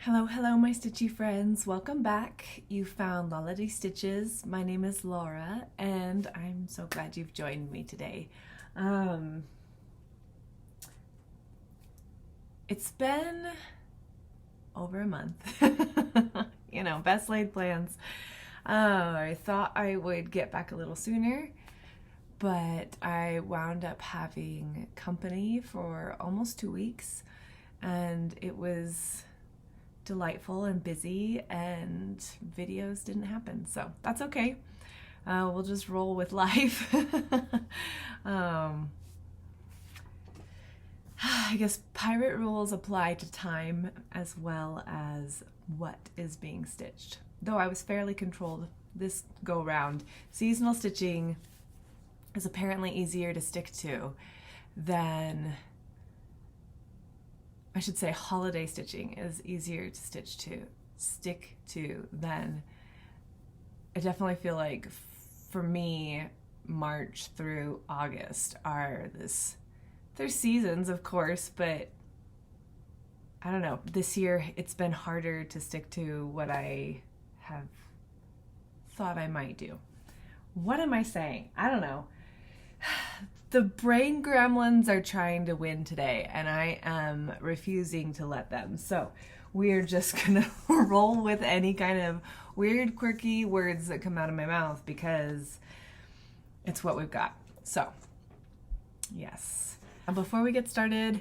Hello, hello, my stitchy friends. Welcome back. You found Lolity Stitches. My name is Laura, and I'm so glad you've joined me today. It's been over a month. You know, best laid plans. I thought I would get back a little sooner, but I wound up having company for almost 2 weeks, and it was delightful and busy, and videos didn't happen, so that's okay. We'll just roll with life. I guess pirate rules apply to time as well as what is being stitched, though I was fairly controlled this go round. Seasonal stitching is apparently easier to stick to than, I should say, holiday stitching is easier to stick to than, I definitely feel like for me, March through August are there's seasons, of course, but I don't know. This year it's been harder to stick to what I have thought I might do. What am I saying? I don't know. The brain gremlins are trying to win today, and I am refusing to let them. So we're just gonna roll with any kind of weird, quirky words that come out of my mouth because it's what we've got. So, yes. Before we get started,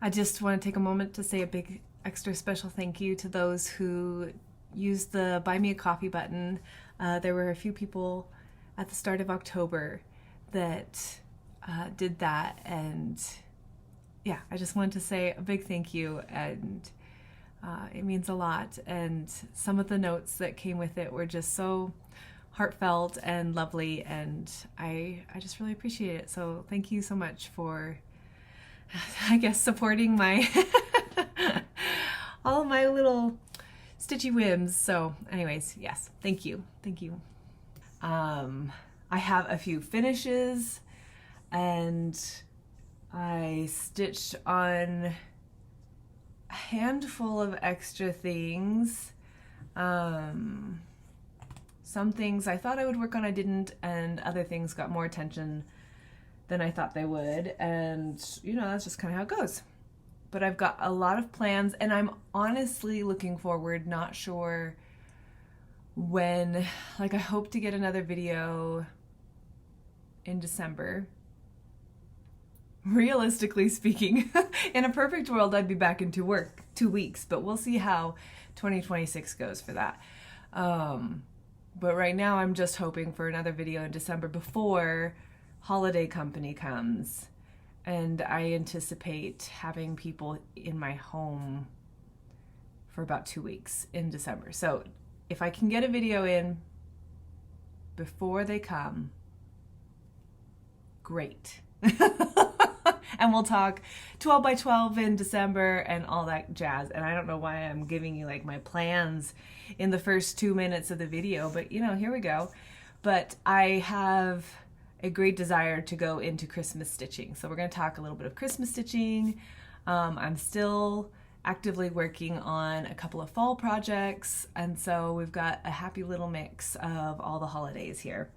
I just want to take a moment to say a big extra special thank you to those who used the Buy Me a Coffee button. There were a few people at the start of October that did that, and yeah, I just wanted to say a big thank you, and it means a lot. And some of the notes that came with it were just so heartfelt and lovely, and I just really appreciate it. So thank you so much for, I guess, supporting my all my little stitchy whims. So anyways, yes, thank you. I have a few finishes, and I stitched on a handful of extra things. Some things I thought I would work on, I didn't, and other things got more attention than I thought they would, and you know, that's just kind of how it goes. But I've got a lot of plans, and I'm honestly looking forward, not sure when. Like, I hope to get another video in December. Realistically speaking, in a perfect world, I'd be back into work 2 weeks, but we'll see how 2026 goes for that. But right now, I'm just hoping for another video in December before holiday company comes, and I anticipate having people in my home for about 2 weeks in December. So if I can get a video in before they come, great. And we'll talk 12 by 12 in December and all that jazz. And I don't know why I'm giving you like my plans in the first 2 minutes of the video, but you know, here we go. But I have a great desire to go into Christmas stitching. So we're going to talk a little bit of Christmas stitching. I'm still actively working on a couple of fall projects, and so we've got a happy little mix of all the holidays here.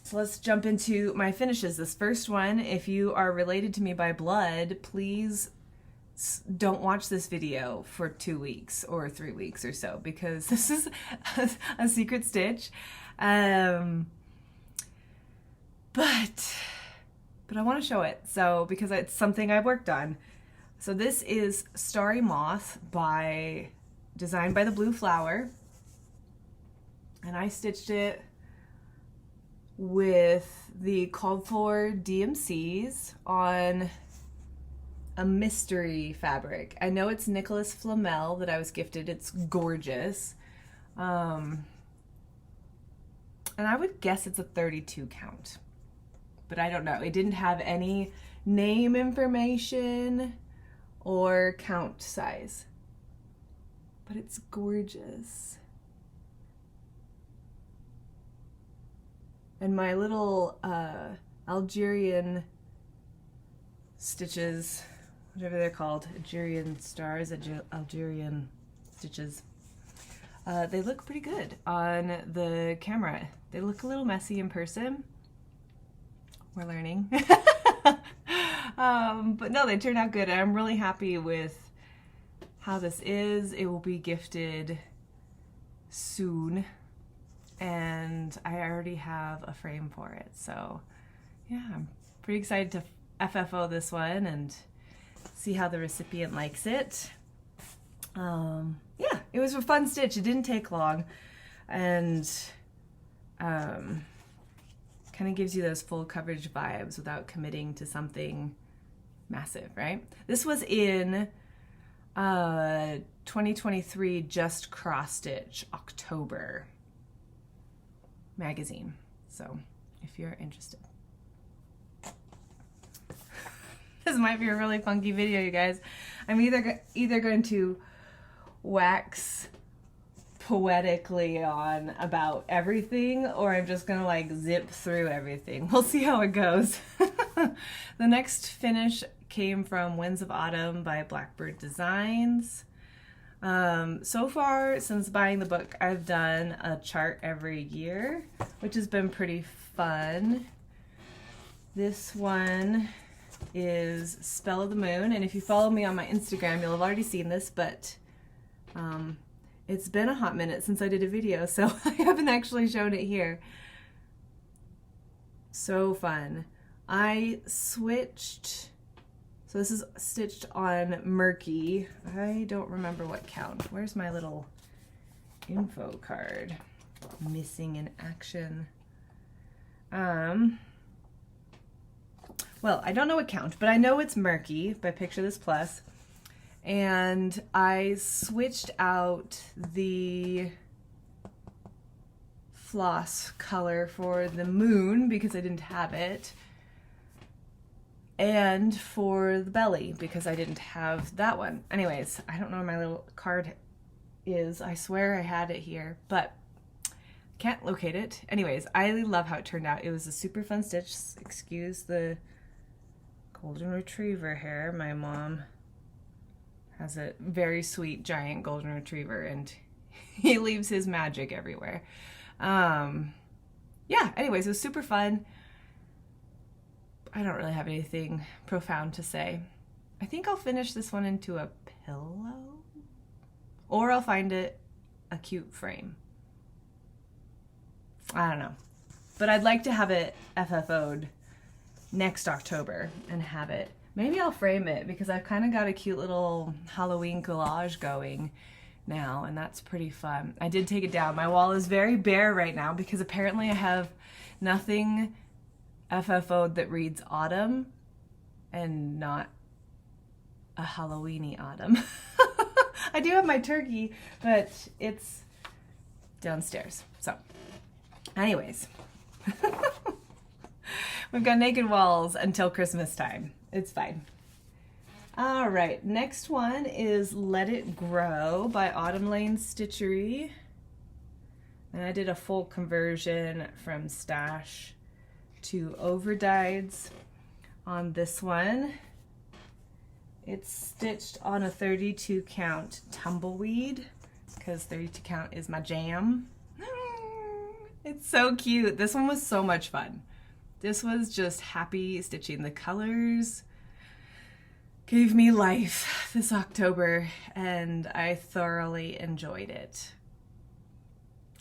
So let's jump into my finishes. This first one, if you are related to me by blood, please don't watch this video for 2 weeks or 3 weeks or so, because this is a secret stitch. But I want to show it, so because it's something I've worked on. So this is Starry Moth designed by the Blue Flower, and I stitched it with the called for DMCs on a mystery fabric. I know it's Nicholas Flamel that I was gifted. It's gorgeous. And I would guess it's a 32 count, but I don't know. It didn't have any name information or count size, but it's gorgeous. And my little Algerian stitches whatever they're called, Algerian stars, Algerian stitches. They look pretty good on the camera. They look a little messy in person. We're learning. But no, they turned out good. I'm really happy with how this is. It will be gifted soon, and I already have a frame for it. So yeah, I'm pretty excited to FFO this one and see how the recipient likes it. Yeah, it was a fun stitch. It didn't take long, and kind of gives you those full coverage vibes without committing to something massive, right? This was in 2023 Just Cross Stitch October magazine. So if you're interested. This might be a really funky video, you guys. I'm either going to wax poetically on about everything, or I'm just gonna like zip through everything. We'll see how it goes. The next finish came from Winds of Autumn by Blackbird Designs. So far, since buying the book, I've done a chart every year, which has been pretty fun. This one is Spell of the Moon, and if you follow me on my Instagram, you'll have already seen this, but it's been a hot minute since I did a video, so I haven't actually shown it here. So fun. I switched, so this is stitched on Murky. I don't remember what count. Where's my little info card? Missing in action. Well, I don't know what count, but I know it's Murky by Picture This Plus. And I switched out the floss color for the moon because I didn't have it, and for the belly because I didn't have that one. Anyways, I don't know where my little card is. I swear I had it here, but can't locate it. Anyways, I love how it turned out. It was a super fun stitch. Excuse the golden retriever hair. My mom has a very sweet giant golden retriever, and he leaves his magic everywhere. Yeah, anyways, it was super fun. I don't really have anything profound to say. I think I'll finish this one into a pillow, or I'll find it a cute frame. I don't know. But I'd like to have it FFO'd next October and have it. Maybe I'll frame it because I've kind of got a cute little Halloween collage going now, and that's pretty fun. I did take it down. My wall is very bare right now because apparently I have nothing FFO'd that reads autumn and not a Halloween-y autumn. I do have my turkey, but it's downstairs. So, anyways. We've got naked walls until Christmas time. It's fine. All right, next one is Let It Grow by Autumn Lane Stitchery. And I did a full conversion from stash to overdyes on this one. It's stitched on a 32 count tumbleweed because 32 count is my jam. It's so cute. This one was so much fun. This was just happy stitching. The colors gave me life this October, and I thoroughly enjoyed it.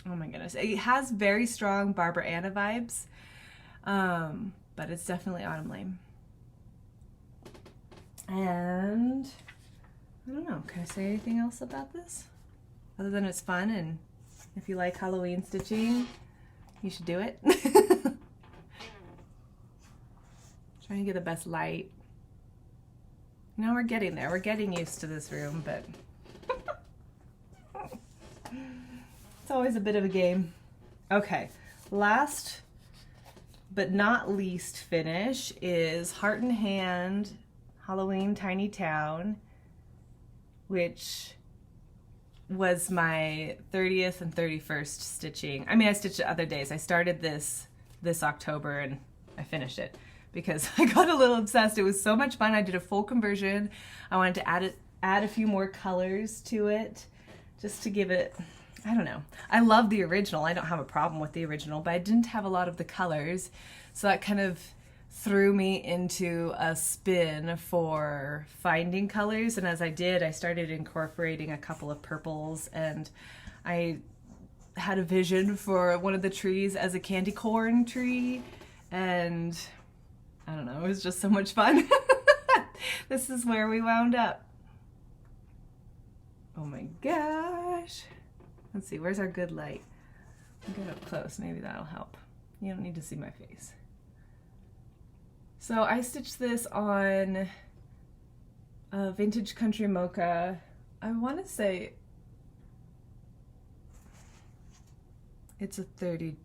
Oh my goodness. It has very strong Barbara Anna vibes, but it's definitely Autumn Lane. And I don't know, can I say anything else about this? Other than it's fun, and if you like Halloween stitching, you should do it. Trying to get the best light. Now we're getting there. We're getting used to this room, but it's always a bit of a game. Okay, last but not least finish is Heart in Hand Halloween Tiny Town, which was my 30th and 31st stitching. I mean, I stitched it other days. I started this October and I finished it because I got a little obsessed. It was so much fun. I did a full conversion. I wanted to add a few more colors to it just to give it, I don't know. I love the original. I don't have a problem with the original, but I didn't have a lot of the colors. So that kind of threw me into a spin for finding colors. And as I did, I started incorporating a couple of purples, and I had a vision for one of the trees as a candy corn tree. And I don't know, it was just so much fun. This is where we wound up. Oh my gosh. Let's see, where's our good light? I'll get up close, maybe that'll help. You don't need to see my face. So I stitched this on a vintage country mocha. I want to say it's a 30,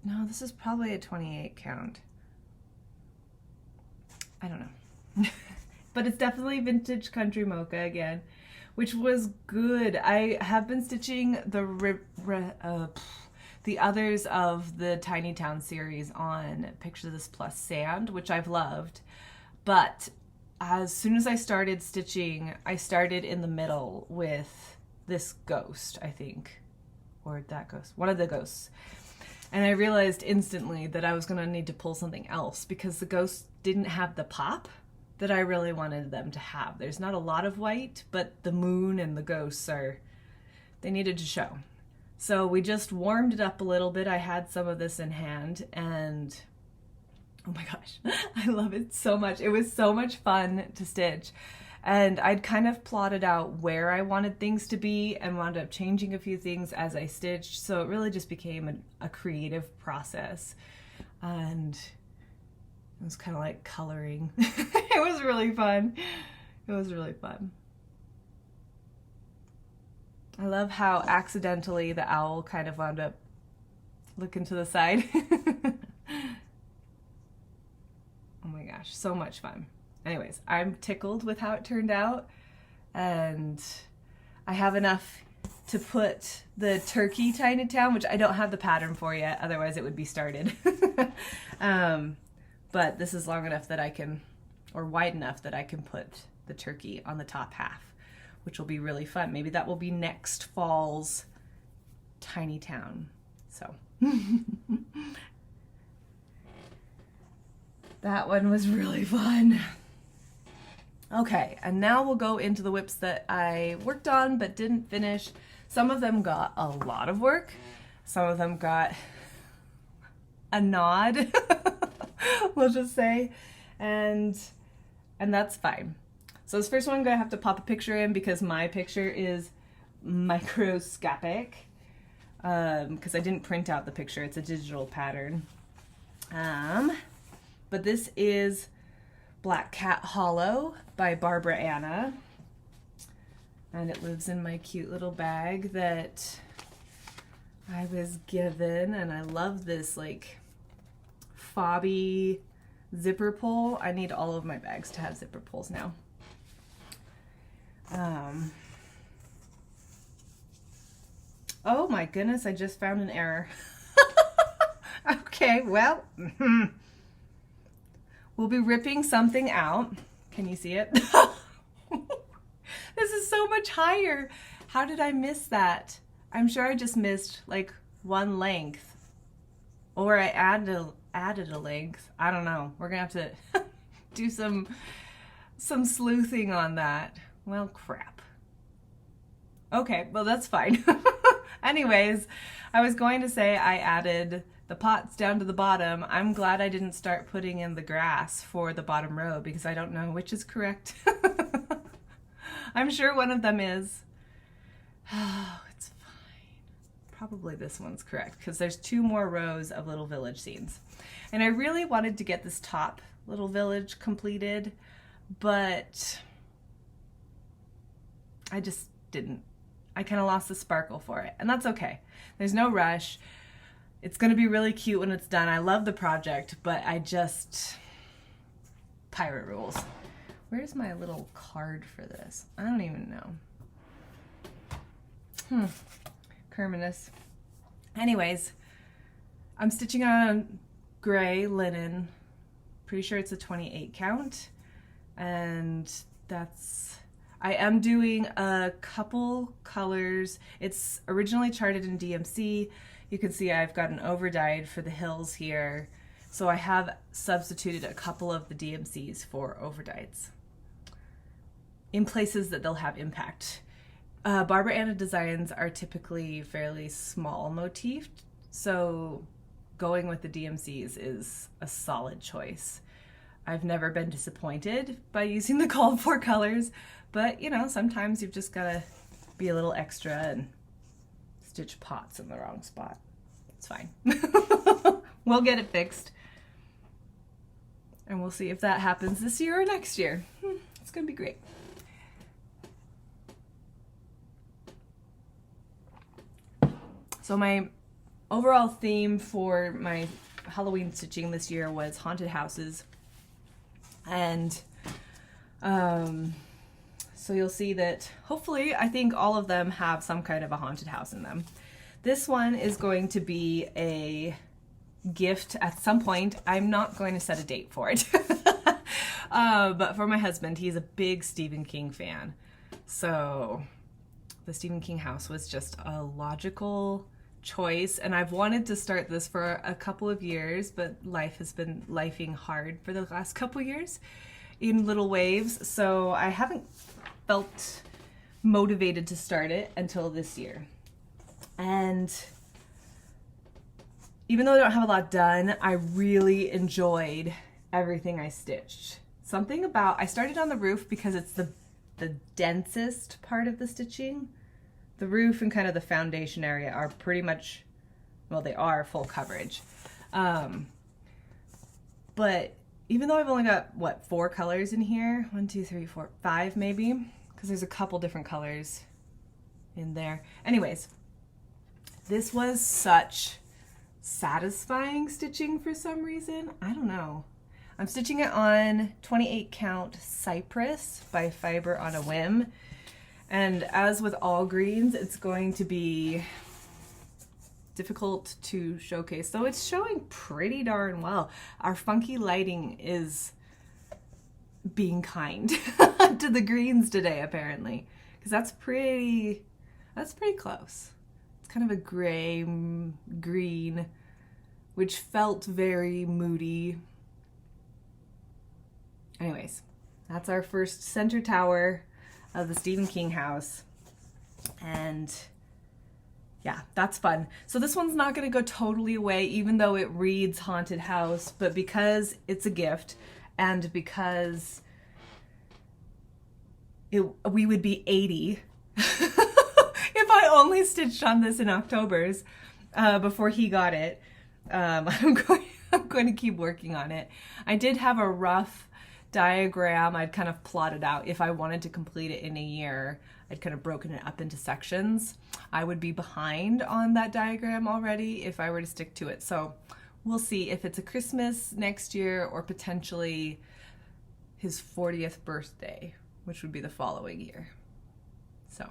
no, this is probably a 28 count. I don't know. But it's definitely vintage country mocha again, which was good. I have been stitching the others of the Tiny Town series on Picture This Plus sand, which I've loved. But as soon as I started stitching, I started in the middle with this ghost, I think. Or that ghost. One of the ghosts. And I realized instantly that I was going to need to pull something else because the ghosts didn't have the pop that I really wanted them to have. There's not a lot of white, but the moon and the ghosts they needed to show. So we just warmed it up a little bit. I had some of this in hand, and oh my gosh, I love it so much. It was so much fun to stitch. And I'd kind of plotted out where I wanted things to be and wound up changing a few things as I stitched. So it really just became a creative process. And it was kind of like coloring. It was really fun. It was really fun. I love how accidentally the owl kind of wound up looking to the side. Oh my gosh, so much fun. Anyways, I'm tickled with how it turned out, and I have enough to put the turkey Tiny Town, which I don't have the pattern for yet, otherwise it would be started. But this is long enough that I can, or wide enough that I can put the turkey on the top half, which will be really fun. Maybe that will be next fall's Tiny Town. So that one was really fun. Okay, and now we'll go into the whips that I worked on but didn't finish. Some of them got a lot of work. Some of them got a nod, we'll just say, and that's fine. So this first one I'm gonna have to pop a picture in because my picture is microscopic, because I didn't print out the picture. It's a digital pattern. But this is Black Cat Hollow by Barbara Anna, and it lives in my cute little bag that I was given, and I love this like fobby zipper pull. I need all of my bags to have zipper pulls now. Oh my goodness, I just found an error. Okay, well, we'll be ripping something out. Can you see it? This is so much higher. How did I miss that? I'm sure I just missed like one length, or I added a length. I don't know. We're gonna have to do some sleuthing on that. Well, crap. Okay, well that's fine. Anyways, I was going to say I added the pots down to the bottom. I'm glad I didn't start putting in the grass for the bottom row because I don't know which is correct. I'm sure one of them is. Oh, it's fine. Probably this one's correct because there's 2 more rows of little village scenes. And I really wanted to get this top little village completed, but I just didn't. I kind of lost the sparkle for it, and that's okay. There's no rush. It's going to be really cute when it's done. I love the project, but I just... Pirate rules. Where's my little card for this? I don't even know. Kerminus. Anyways, I'm stitching on gray linen Pretty sure it's a 28 count. And I am doing a couple colors. It's originally charted in DMC. You can see I've got an overdyed for the hills here. So I have substituted a couple of the DMCs for overdyeds in places that they'll have impact. Barbara Anna designs are typically fairly small motifed, so going with the DMCs is a solid choice. I've never been disappointed by using the called for colors, but you know, sometimes you've just gotta be a little extra and stitch pots in the wrong spot. It's fine. We'll get it fixed. And we'll see if that happens this year or next year. It's gonna be great. So my overall theme for my Halloween stitching this year was haunted houses. And so you'll see that hopefully I think all of them have some kind of a haunted house in them. This one is going to be a gift at some point. I'm not going to set a date for it. But for my husband, he's a big Stephen King fan. So the Stephen King house was just a logical choice, and I've wanted to start this for a couple of years, but life has been lifing hard for the last couple years in little waves, so I haven't felt motivated to start it until this year. And even though I don't have a lot done, I really enjoyed everything I stitched. Something about, I started on the roof because it's the densest part of the stitching. The roof and kind of the foundation area are pretty much, well, they are full coverage. But even though I've only got, what, 4 colors in here? 1, 2, 3, 4, 5 maybe? Because there's a couple different colors in there. Anyways, this was such satisfying stitching for some reason. I don't know. I'm stitching it on 28 count Cypress by Fiber on a Whim. And as with all greens, it's going to be difficult to showcase, though it's showing pretty darn well. Our funky lighting is being kind to the greens today, apparently, because that's pretty close. It's kind of a gray green, which felt very moody. Anyways, that's our first center tower of the Stephen King house, and yeah, that's fun. So this one's not going to go totally away, even though it reads haunted house, but because it's a gift and because we would be 80 if I only stitched on this in October's before he got it. I'm going to keep working on it. I did have a rough diagram I'd kind of plotted out. If I wanted to complete it in a year, I'd kind of broken it up into sections. I would be behind on that diagram already if I were to stick to it. So we'll see if it's a Christmas next year or potentially his 40th birthday, which would be the following year. So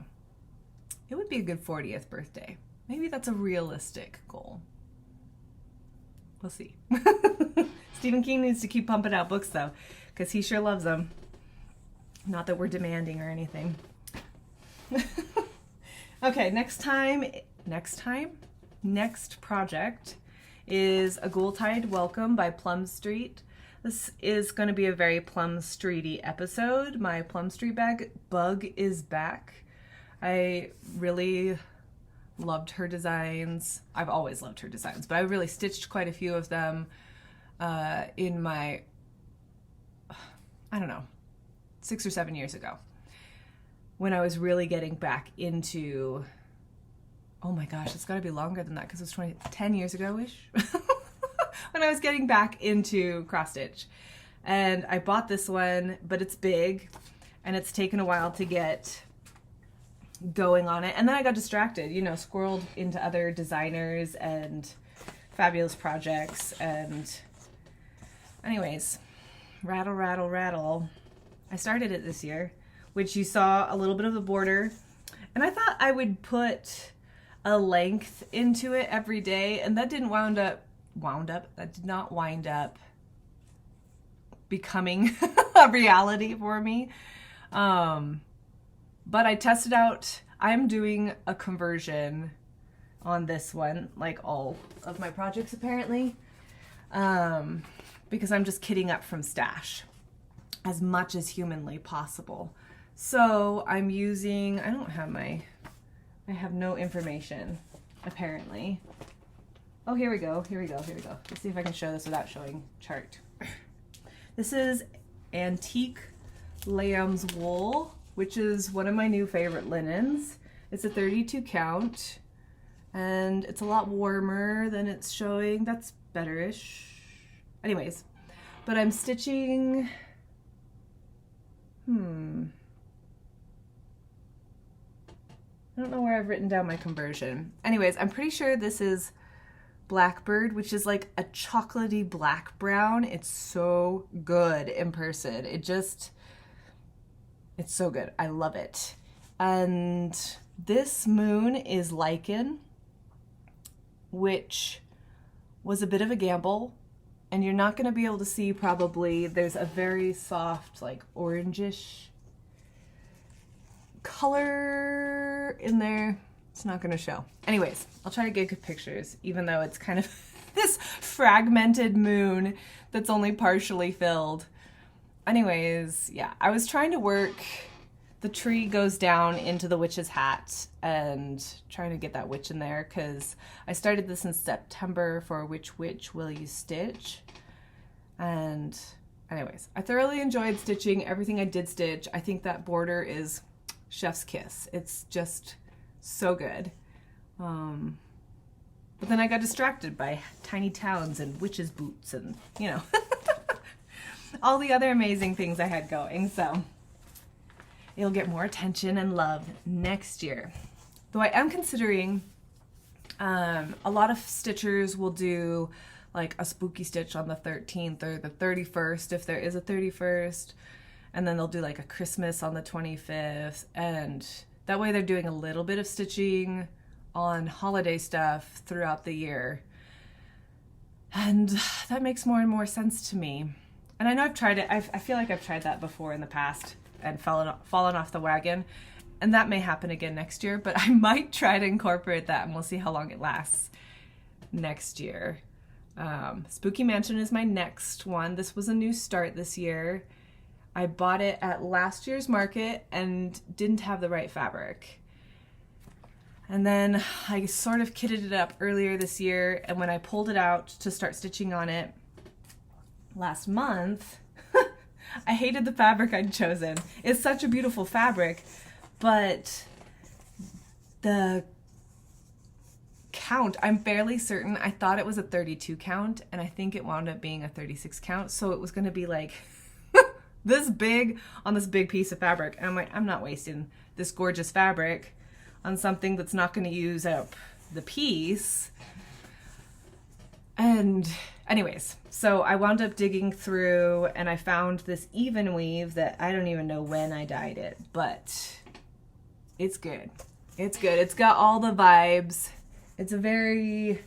it would be a good 40th birthday. Maybe that's a realistic goal. We'll see. Stephen King needs to keep pumping out books though, because he sure loves them. Not that we're demanding or anything. Okay, next project is a Ghoultide Welcome by Plum Street. This is going to be a very Plum Streety episode. My Plum Street bug is back. I really loved her designs. I've always loved her designs, but I really stitched quite a few of them in my, I don't know, 6 or 7 years ago, when I was really getting back into, oh my gosh, it's got to be longer than that because it was 10 years ago-ish, when I was getting back into cross stitch. And I bought this one, but it's big and it's taken a while to get going on it. And then I got distracted, you know, squirreled into other designers and fabulous projects. And anyways, rattle, rattle, rattle. I started it this year, which you saw a little bit of the border. And I thought I would put a length into it every day. And that didn't that did not wind up becoming a reality for me. But I tested out, I'm doing a conversion on this one, like all of my projects apparently, because I'm just kitting up from stash as much as humanly possible. So I'm using, I have no information apparently. Oh, here we go. Let's see if I can show this without showing chart. This is antique lamb's wool, which is one of my new favorite linens. It's a 32 count and it's a lot warmer than it's showing. That's better-ish. Anyways, but I'm stitching, I don't know where I've written down my conversion. Anyways, I'm pretty sure this is Blackbird, which is like a chocolatey black brown. It's so good in person. It's so good. I love it. And this moon is Lichen, which was a bit of a gamble. And you're not going to be able to see probably, there's a very soft, like orangish color in there. It's not going to show. Anyways, I'll try to get good pictures, even though it's kind of this fragmented moon that's only partially filled. Anyways, yeah, I was trying to work, the tree goes down into the witch's hat and trying to get that witch in there because I started this in September for Which Witch Will You Stitch? And anyways, I thoroughly enjoyed stitching everything I did stitch. I think that border is chef's kiss. It's just so good. But then I got distracted by tiny towns and witches' boots and, you know, all the other amazing things I had going. So it'll get more attention and love next year. Though I am considering, a lot of stitchers will do like a spooky stitch on the 13th or the 31st if there is a 31st. And then they'll do like a Christmas on the 25th. And that way they're doing a little bit of stitching on holiday stuff throughout the year. And that makes more and more sense to me. And I know I've tried it. I feel like I've tried that before in the past and fallen off the wagon. And that may happen again next year, but I might try to incorporate that and we'll see how long it lasts next year. Spooky Mansion is my next one. This was a new start this year. I bought it at last year's market and didn't have the right fabric. And then I sort of kitted it up earlier this year, and when I pulled it out to start stitching on it last month, I hated the fabric I'd chosen. It's such a beautiful fabric, but the count, I'm fairly certain, I thought it was a 32 count, and I think it wound up being a 36 count, so it was going to be like this big on this big piece of fabric. And I'm like, I'm not wasting this gorgeous fabric on something that's not going to use up the piece. And anyways, so I wound up digging through and I found this even weave that I don't even know when I dyed it, but it's good. It's good. It's got all the vibes. It's a very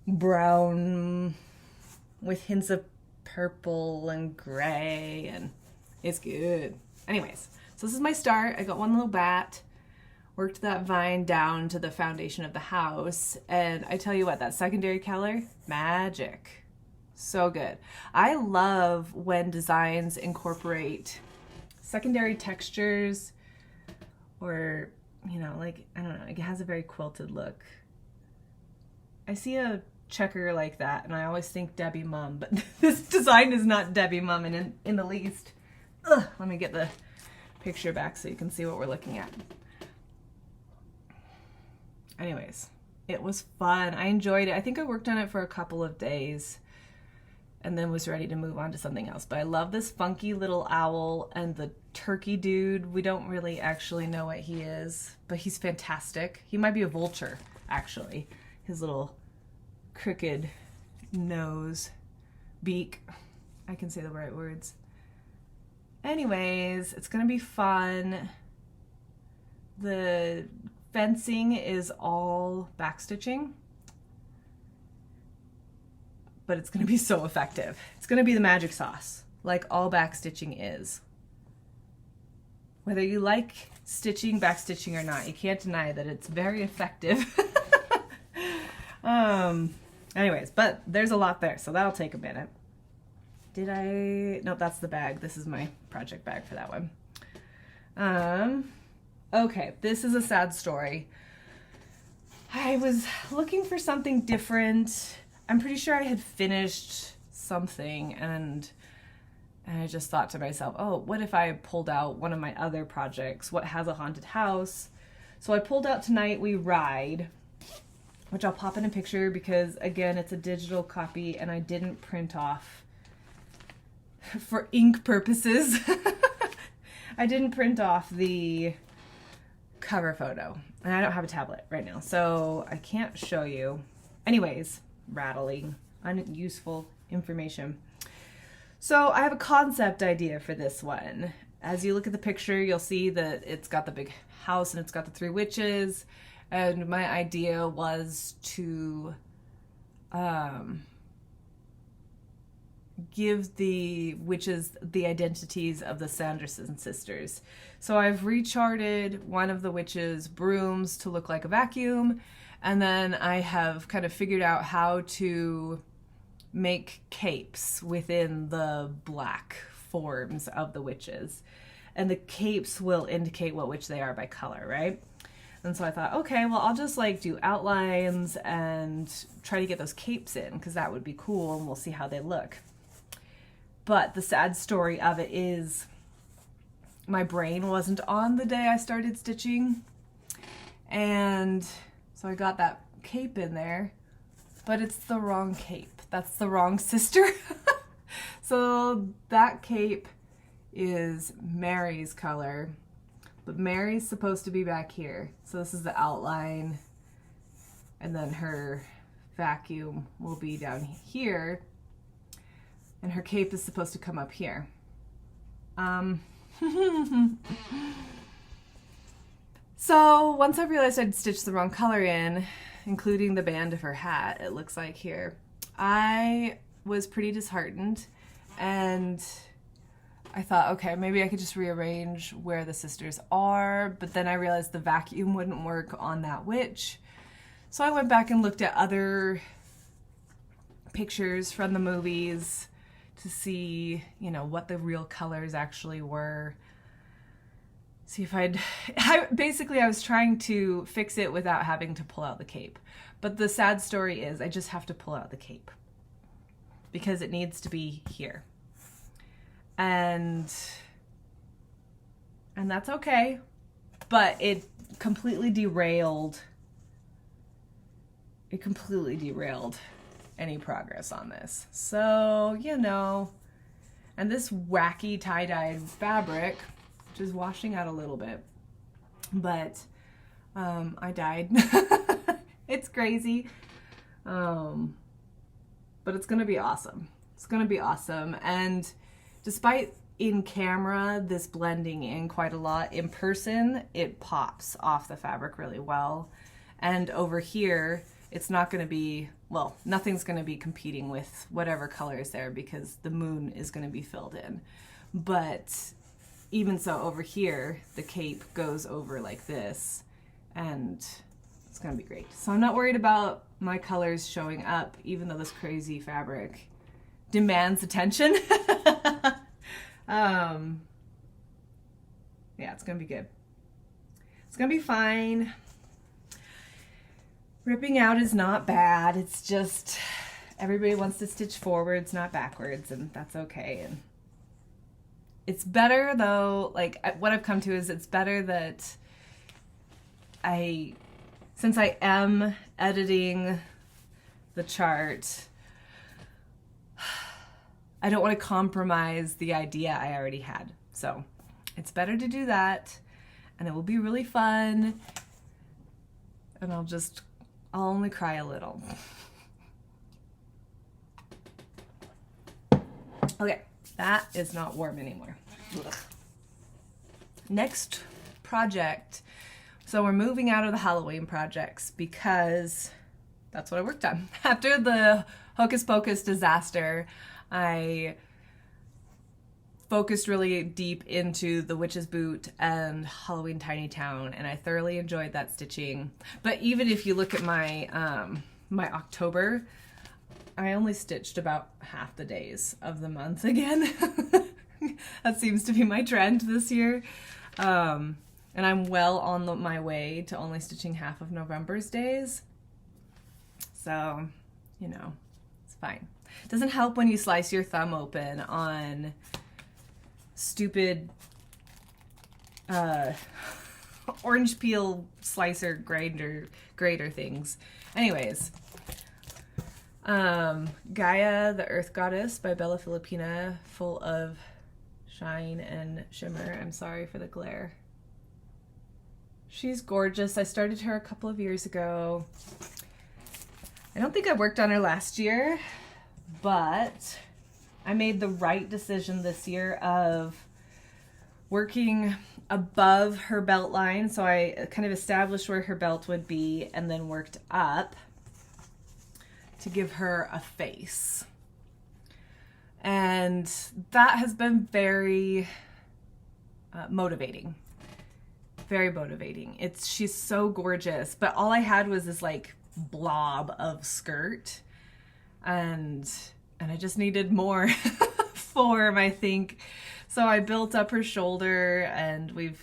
brown with hints of purple and gray, and it's good. Anyways, so this is my start. I got one little bat, worked that vine down to the foundation of the house, and I tell you what, that secondary color, magic. So good. I love when designs incorporate secondary textures, or, you know, like, I don't know, it has a very quilted look. I see a checker like that and I always think Debbie Mum, but this design is not Debbie Mum in the least. Ugh, let me get the picture back so you can see what we're looking at. Anyways, it was fun. I enjoyed it. I think I worked on it for a couple of days and then was ready to move on to something else. But I love this funky little owl and the turkey dude. We don't really actually know what he is, but he's fantastic. He might be a vulture, actually. His little crooked nose, beak. I can say the right words. Anyways, it's gonna be fun. The fencing is all backstitching, but it's gonna be so effective. It's gonna be the magic sauce. like all backstitching is. Whether you like stitching, backstitching or not, you can't deny that it's very effective. Anyways, but there's a lot there, so that'll take a minute. Nope, that's the bag. This is my project bag for that one. Okay, this is a sad story. I was looking for something different. I'm pretty sure I had finished something and I just thought to myself, oh, what if I pulled out one of my other projects? What has a haunted house? So I pulled out Tonight We Ride, which I'll pop in a picture because, again, it's a digital copy and I didn't print off for ink purposes. I didn't print off the cover photo and I don't have a tablet right now, so I can't show you. Anyways, rattling, unuseful information. So I have a concept idea for this one. As you look at the picture, you'll see that it's got the big house and it's got the 3 witches. And my idea was to give the witches the identities of the Sanderson sisters. So I've recharted one of the witches' brooms to look like a vacuum. And then I have kind of figured out how to make capes within the black forms of the witches. And the capes will indicate what witch they are by color, right? And so I thought, okay, well, I'll just like do outlines and try to get those capes in because that would be cool and we'll see how they look. But the sad story of it is my brain wasn't on the day I started stitching. And so I got that cape in there, but it's the wrong cape. That's the wrong sister. So that cape is Mary's color, but Mary's supposed to be back here. So this is the outline, and then her vacuum will be down here, and her cape is supposed to come up here. So once I realized I'd stitched the wrong color in, including the band of her hat, it looks like here, I was pretty disheartened and I thought, okay, maybe I could just rearrange where the sisters are, but then I realized the vacuum wouldn't work on that witch. So I went back and looked at other pictures from the movies to see, you know, what the real colors actually were. See if basically I was trying to fix it without having to pull out the cape. But the sad story is I just have to pull out the cape because it needs to be here. And that's okay, but it completely derailed any progress on this. So, you know, and this wacky tie-dyed fabric, which is washing out a little bit, but I died. It's crazy, but it's gonna be awesome. It's gonna be awesome. And despite in camera this blending in quite a lot, in person it pops off the fabric really well. And over here it's not going to be, well, nothing's going to be competing with whatever color is there because the moon is going to be filled in. But even so, over here the cape goes over like this and it's going to be great. So I'm not worried about my colors showing up, even though this crazy fabric demands attention. Yeah, it's gonna be good. It's gonna be fine. Ripping out is not bad. It's just everybody wants to stitch forwards, not backwards, and that's okay. And it's better though, like what I've come to is it's better that since I am editing the chart, I don't want to compromise the idea I already had. So it's better to do that, and it will be really fun, and I'll only cry a little. Okay, that is not warm anymore. Ugh. Next project. So we're moving out of the Halloween projects because that's what I worked on. After the Hocus Pocus disaster, I focused really deep into the Witch's Boot and Halloween Tiny Town, and I thoroughly enjoyed that stitching. But even if you look at my my October, I only stitched about half the days of the month again. That seems to be my trend this year. And I'm well on my way to only stitching half of November's days. So, you know, it's fine. It doesn't help when you slice your thumb open on stupid orange peel slicer grater things. Anyways, Gaia, the Earth Goddess by Bella Filipina, full of shine and shimmer. I'm sorry for the glare. She's gorgeous. I started her a couple of years ago. I don't think I worked on her last year, but I made the right decision this year of working above her belt line. So I kind of established where her belt would be and then worked up to give her a face. And that has been very motivating. Very motivating. She's so gorgeous, but all I had was this like blob of skirt, and I just needed more form, I think. So I built up her shoulder, and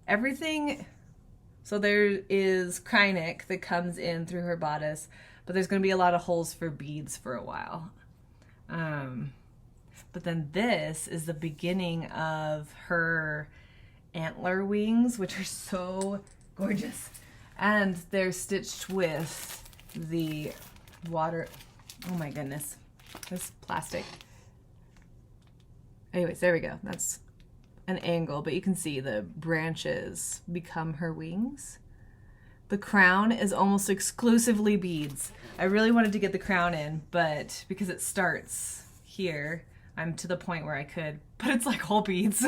everything. So there is Quaint that comes in through her bodice, but there's going to be a lot of holes for beads for a while. But then this is the beginning of her antler wings, which are so gorgeous. And they're stitched with the water. Oh my goodness, this plastic. Anyways, there we go. That's an angle, but you can see the branches become her wings. The crown is almost exclusively beads. I really wanted to get the crown in, but because it starts here, I'm to the point where I could, but it's like whole beads.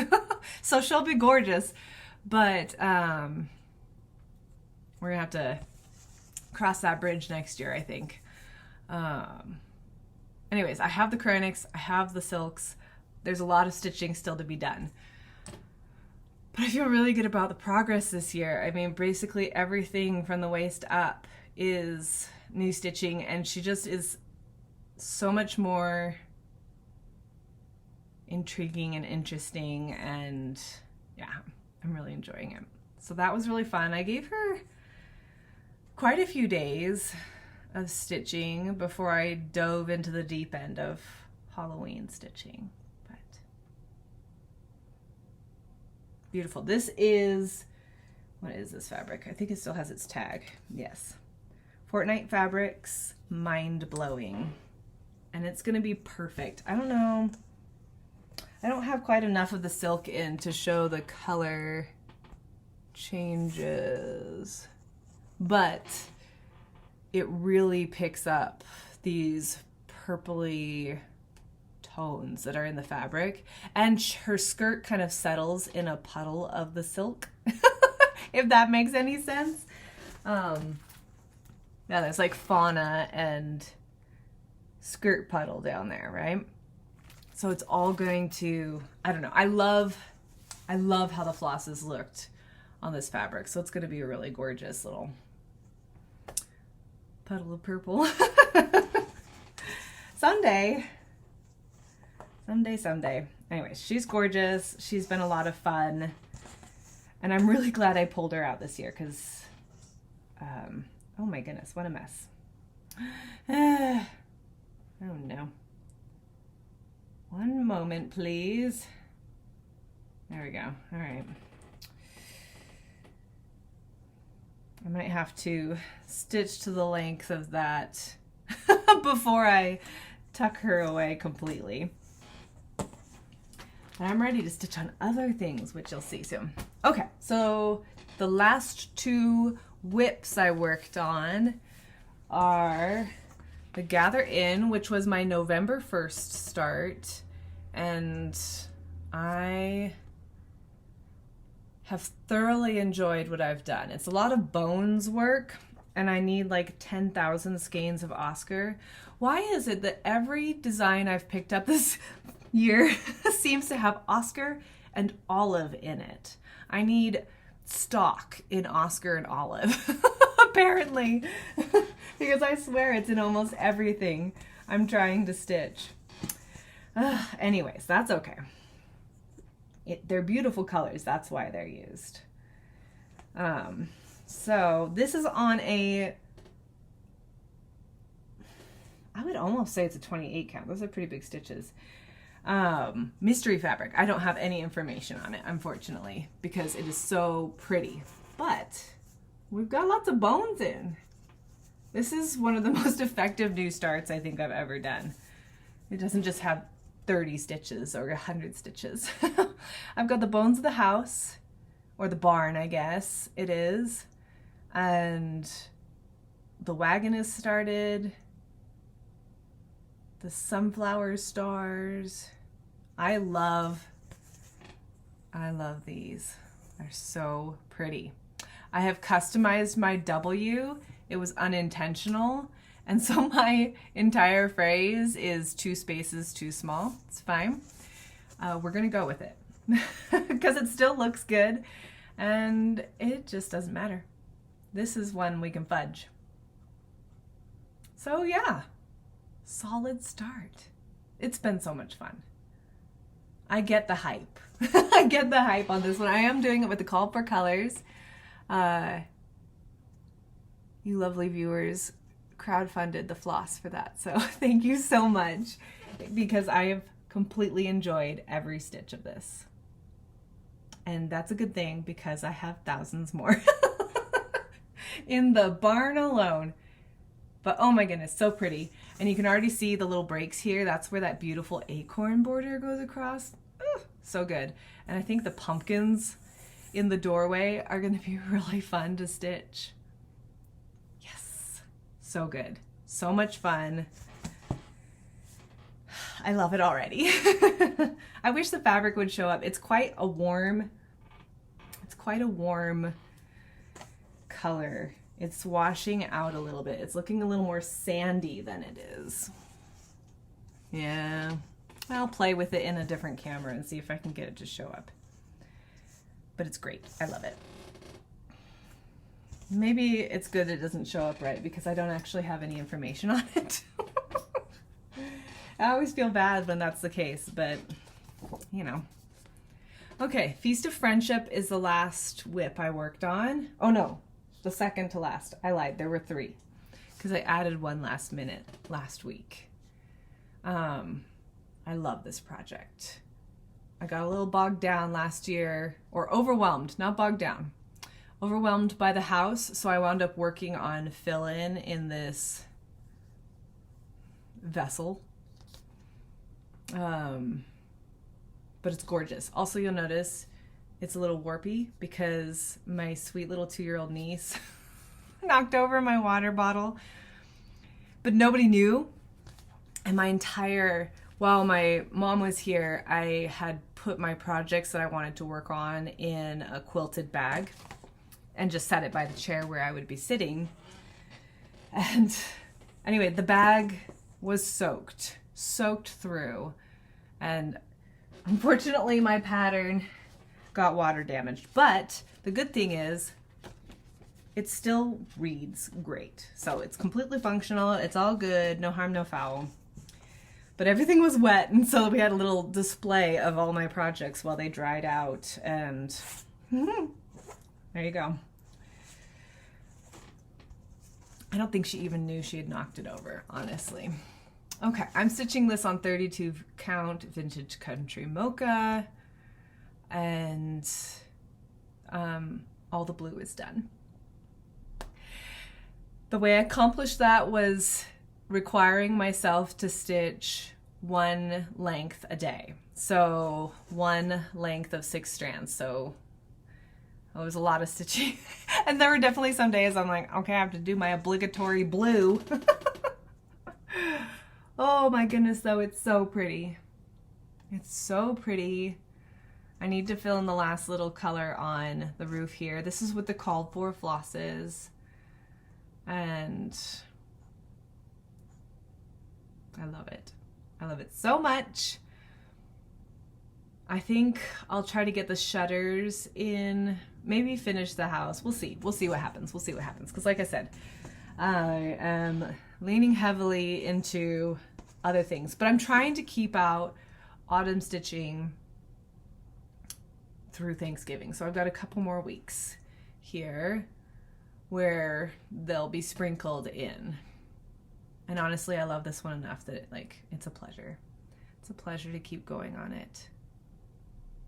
So she'll be gorgeous, but we're gonna have to cross that bridge next year, I think. Anyways, I have the Quaints, I have the silks. There's a lot of stitching still to be done. But I feel really good about the progress this year. I mean, basically everything from the waist up is new stitching, and she just is so much more intriguing and interesting, and yeah, I'm really enjoying it. So that was really fun. I gave her quite a few days of stitching before I dove into the deep end of Halloween stitching. But beautiful. This is, what is this fabric? I think it still has its tag. Yes. Fortnite Fabrics Mind Blowing. And it's going to be perfect. I don't know. I don't have quite enough of the silk in to show the color changes, but it really picks up these purpley tones that are in the fabric, and her skirt kind of settles in a puddle of the silk, if that makes any sense. Yeah, there's like fauna and skirt puddle down there, right? So it's all going to, I don't know. I love how the flosses looked on this fabric. So it's going to be a really gorgeous little puddle of purple. Someday. Anyways, she's gorgeous. She's been a lot of fun. And I'm really glad I pulled her out this year because, oh my goodness, what a mess. Oh no. One moment, please. There we go. All right. I might have to stitch to the length of that before I tuck her away completely. And I'm ready to stitch on other things, which you'll see soon. Okay, so the last two whips I worked on are the Gather In, which was my November 1st start, and I have thoroughly enjoyed what I've done. It's a lot of bones work, and I need like 10,000 skeins of Oscar. Why is it that every design I've picked up this year seems to have Oscar and olive in it? I need stock in Oscar and olive, apparently, because I swear it's in almost everything I'm trying to stitch. Anyways, that's okay. They're beautiful colors, that's why they're used. So this is on a, I would almost say it's a 28 count. Those are pretty big stitches. Mystery fabric. I don't have any information on it, unfortunately, because it is so pretty. But we've got lots of bones in. This is one of the most effective new starts I think I've ever done. It doesn't just have 30 stitches or 100 stitches. I've got the bones of the house, or the barn, I guess it is. And the wagon is started. The sunflower stars. I love these. They're so pretty. I have customized my W. It was unintentional. And so my entire phrase is 2 spaces too small. It's fine. We're gonna go with it because it still looks good and it just doesn't matter. This is one we can fudge. So yeah, solid start. It's been so much fun. I get the hype. I get the hype on this one. I am doing it with the call for colors. You lovely viewers crowdfunded the floss for that, so thank you so much, because I have completely enjoyed every stitch of this. And that's a good thing because I have thousands more in the barn alone. But oh my goodness, so pretty. And you can already see the little breaks here. That's where that beautiful acorn border goes across. Ooh, so good. And I think the pumpkins in the doorway are going to be really fun to stitch. Yes, so good. So much fun. I love it already. I wish the fabric would show up. It's quite a warm color. It's washing out a little bit. It's looking a little more sandy than it is. Yeah, I'll play with it in a different camera and see if I can get it to show up. But it's great. I love it. Maybe it's good it doesn't show up right because I don't actually have any information on it. I always feel bad when that's the case, but you know. Okay, Feast of Friendship is the last whip I worked on. Oh no, the second to last. I lied, there were 3 because I added one last minute last week. I love this project. I got a little bogged down last year, or overwhelmed, not bogged down. Overwhelmed by the house, so I wound up working on fill-in this vessel. But it's gorgeous. Also, you'll notice it's a little warpy because my sweet little 2-year-old niece knocked over my water bottle, but nobody knew. And while my mom was here, I had put my projects that I wanted to work on in a quilted bag and just set it by the chair where I would be sitting. And anyway, the bag was soaked through, and unfortunately my pattern got water damaged. But the good thing is it still reads great. So it's completely functional. It's all good. No harm, no foul. But everything was wet, and so we had a little display of all my projects while they dried out, and there you go. I don't think she even knew she had knocked it over, honestly. Okay, I'm stitching this on 32 count Vintage Country Mocha, and all the blue is done. The way I accomplished that was requiring myself to stitch 1 length a day. So 1 length of 6 strands. So it was a lot of stitching. And there were definitely some days I'm like, okay, I have to do my obligatory blue. Oh my goodness, though, it's so pretty. It's so pretty. I need to fill in the last little color on the roof here. This is what the called for floss is. and I love it. I love it so much. I think I'll try to get the shutters in, maybe finish the house. We'll see. We'll see what happens. We'll see what happens. Because like I said, I am leaning heavily into other things. But I'm trying to keep out autumn stitching through Thanksgiving. So I've got a couple more weeks here where they'll be sprinkled in. And honestly, I love this one enough that it's a pleasure. It's a pleasure to keep going on it.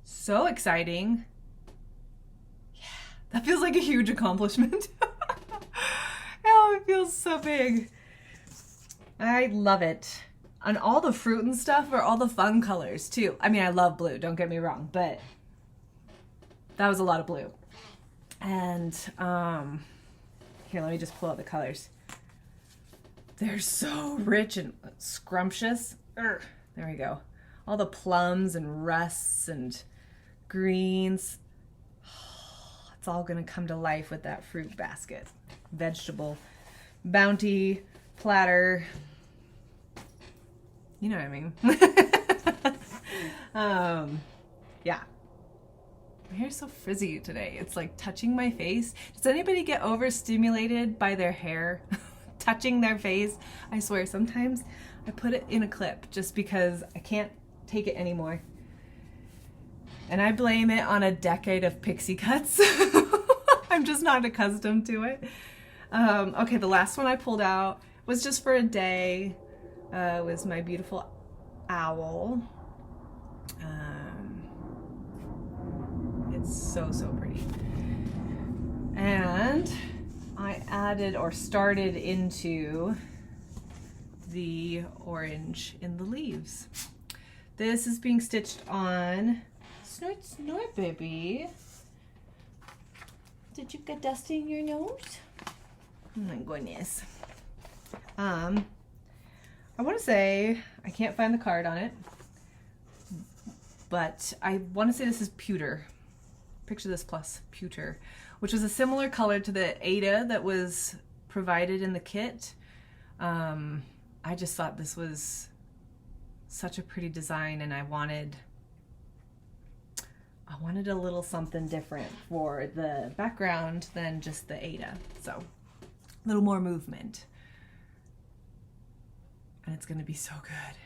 So exciting. Yeah, that feels like a huge accomplishment. Oh, it feels so big. I love it. And all the fruit and stuff are all the fun colors too. I mean, I love blue, don't get me wrong, but that was a lot of blue. And here, let me just pull out the colors. They're so rich and scrumptious. There we go. All the plums and rusts and greens. It's all gonna come to life with that fruit basket. Vegetable bounty platter. You know what I mean. Yeah. My hair's so frizzy today. It's like touching my face. Does anybody get overstimulated by their hair touching their face? I swear, sometimes I put it in a clip just because I can't take it anymore. And I blame it on a decade of pixie cuts. I'm just not accustomed to it. Okay, the last one I pulled out was just for a day. Was my beautiful owl. It's so, so pretty. And I added or started into the orange in the leaves. This is being stitched on Snort, snort, baby. Did you get dusty in your nose? Oh my goodness. I want to say, I can't find the card on it, but I want to say this is pewter. Picture this plus pewter, which is a similar color to the Ada that was provided in the kit. I just thought this was such a pretty design, and I wanted a little something different for the background than just the Ada. So a little more movement. And it's gonna be so good.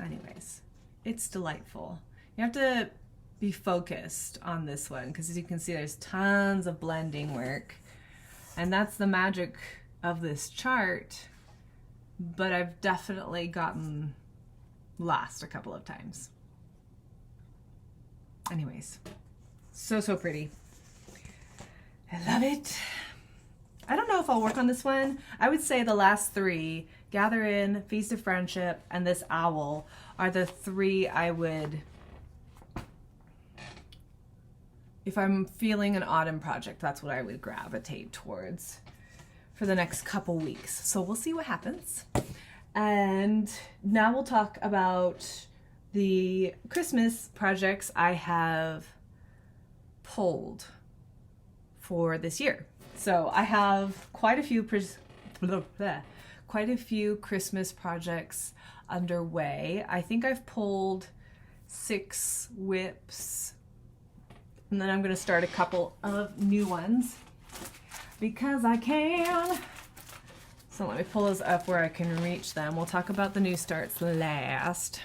Anyways, it's delightful. You have to be focused on this one because as you can see, there's tons of blending work. And that's the magic of this chart. But I've definitely gotten lost a couple of times. Anyways, so, so pretty. I love it. I don't know if I'll work on this one. I would say the last three, Gather In, Feast of Friendship, and this owl, are the three I would, if I'm feeling an autumn project, that's what I would gravitate towards for the next couple weeks. So we'll see what happens. And now we'll talk about the Christmas projects I have pulled for this year. So I have quite a few Christmas projects underway. I think I've pulled 6 whips, and then I'm going to start a couple of new ones because I can. So let me pull those up where I can reach them. We'll talk about the new starts last.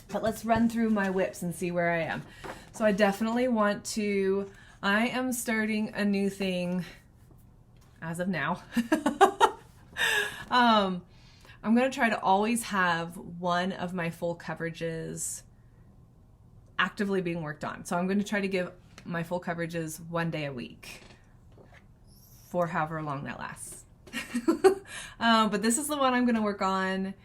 But let's run through my whips and see where I am. So I definitely want to, I am starting a new thing as of now. I'm going to try to always have one of my full coverages actively being worked on. So I'm going to try to give my full coverages 1 day a week for however long that lasts. But this is the one I'm going to work on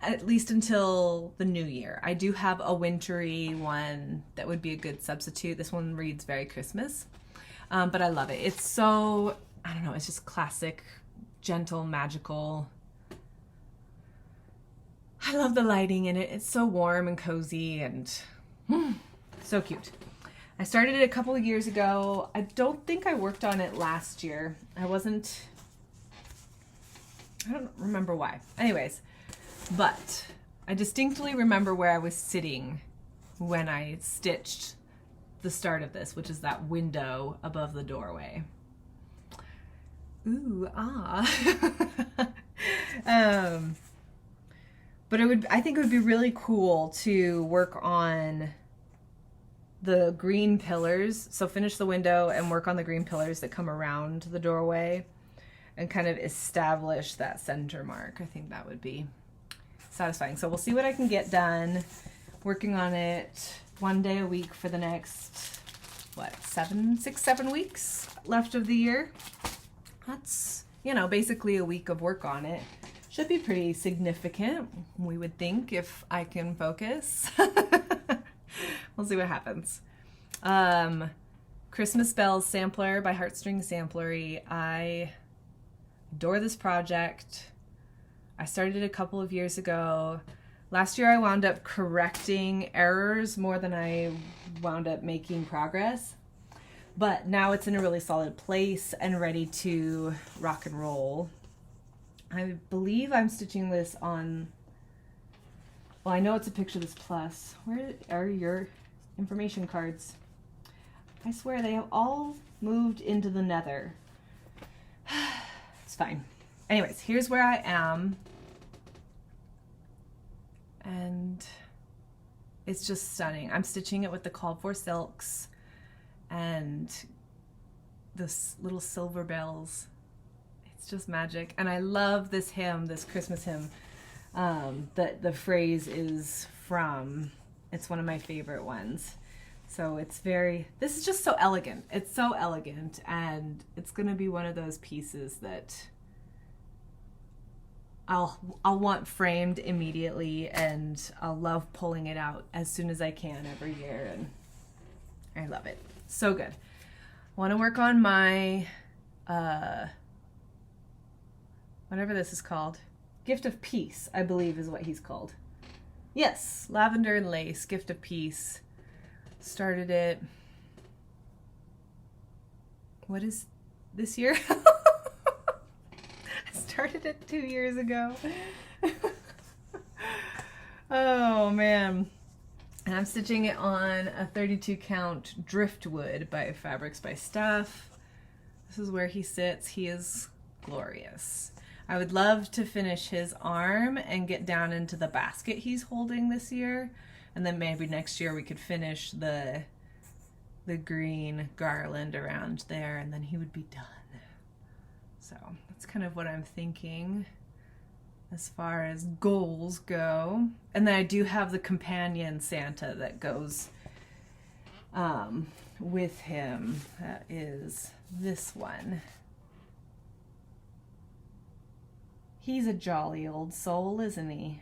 at least until the new year. I do have a wintry one that would be a good substitute. This one reads very Christmas, but I love it. It's so, I don't know, it's just classic, gentle, magical. I love the lighting in it. It's so warm and cozy and so cute. I started it a couple of years ago. I don't think I worked on it last year. I don't remember why. Anyways, but I distinctly remember where I was sitting when I stitched the start of this, which is that window above the doorway. Ooh, ah. But I think it would be really cool to work on the green pillars. So finish the window and work on the green pillars that come around the doorway and kind of establish that center mark. I think that would be satisfying. So we'll see what I can get done. Working on it 1 day a week for the next, what, 7 weeks left of the year. That's, you know, basically a week of work on it. Should be pretty significant, we would think, if I can focus. We'll see what happens. Christmas Bells Sampler by Heartstring Samplery. I adore this project. I started it a couple of years ago. Last year I wound up correcting errors more than I wound up making progress. But now it's in a really solid place and ready to rock and roll. I believe I'm stitching this on, well, I know it's a Picture This Plus. Where are your information cards? I swear they have all moved into the nether. It's fine. Anyways, here's where I am. And it's just stunning. I'm stitching it with the Called For Silks and this little silver bells. It's just magic. And I love this hymn, this Christmas hymn, that the phrase is from. It's one of my favorite ones. So it's this is just so elegant. It's so elegant, and it's gonna be one of those pieces that I'll want framed immediately, and I'll love pulling it out as soon as I can every year, and I love it. So good. I want to work on my whatever this is called. Gift of Peace, I believe is what he's called. Yes, Lavender and Lace, Gift of Peace. Started it, what is this year? I started it 2 years ago. Oh man. And I'm stitching it on a 32 count driftwood by Fabrics by Stuff. This is where he sits. He is glorious. I would love to finish his arm and get down into the basket he's holding this year. And then maybe next year we could finish the green garland around there, and then he would be done. So that's kind of what I'm thinking as far as goals go. And then I do have the companion Santa that goes with him. That is this one. He's a jolly old soul, isn't he?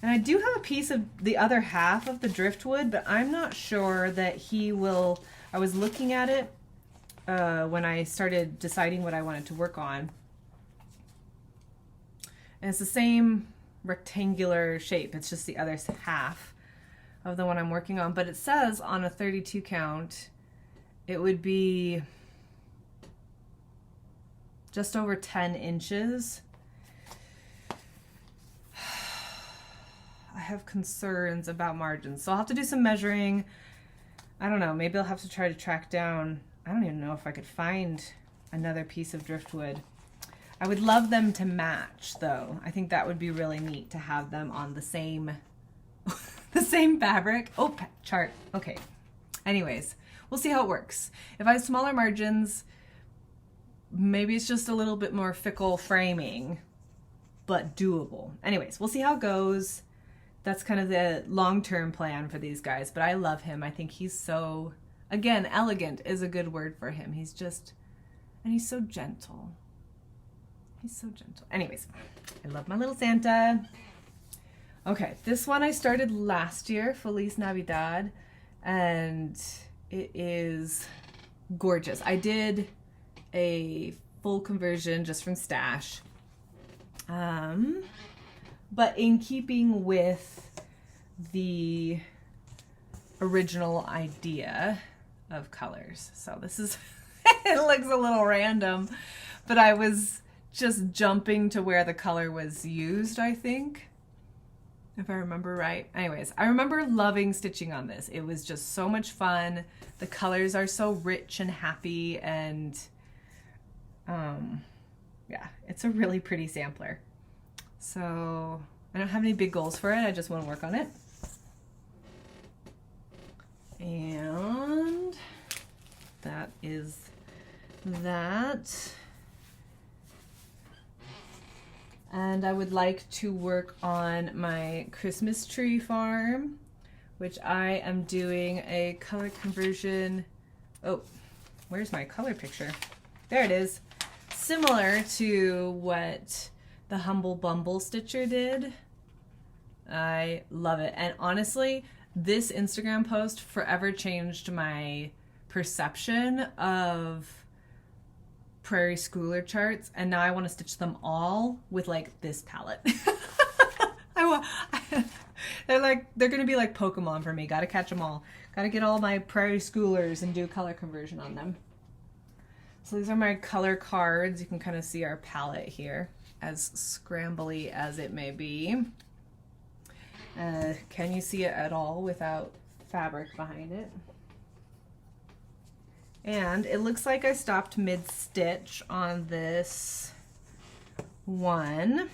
And I do have a piece of the other half of the driftwood, but I'm not sure that he will. I was looking at it when I started deciding what I wanted to work on. And it's the same rectangular shape. It's just the other half of the one I'm working on. But it says on a 32 count, it would be just over 10 inches. I have concerns about margins, so I'll have to do some measuring. I don't know, maybe I'll have to try to track down, I don't even know if I could find another piece of driftwood. I would love them to match though. I think that would be really neat to have them on the same the same fabric. Oh, chart. Okay. Anyways, we'll see how it works. If I have smaller margins, maybe it's just a little bit more fickle framing, but doable. Anyways, we'll see how it goes. That's kind of the long-term plan for these guys, but I love him. I think he's so, again, elegant is a good word for him. He's just, and he's so gentle. He's so gentle. Anyways, I love my little Santa. Okay, this one I started last year, Feliz Navidad, and it is gorgeous. I did a full conversion just from Stash. But in keeping with the original idea of colors. So this is, it looks a little random, but I was just jumping to where the color was used, I think, if I remember right. Anyways, I remember loving stitching on this. It was just so much fun. The colors are so rich and happy, and yeah, it's a really pretty sampler. So I don't have any big goals for it. I just want to work on it. And that is that. And I would like to work on my Christmas tree farm, which I am doing a color conversion. Oh, where's my color picture? There it is. Similar to what the Humble Bumble Stitcher did. I love it. And honestly, this Instagram post forever changed my perception of Prairie Schooler charts, and now I want to stitch them all with like this palette. They're gonna be like Pokemon for me. Gotta catch them all. Gotta get all my Prairie Schoolers and do color conversion on them. So these are my color cards. You can kind of see our palette here, as scrambly as it may be. Can you see it at all without fabric behind it? And it looks like I stopped mid-stitch on this one.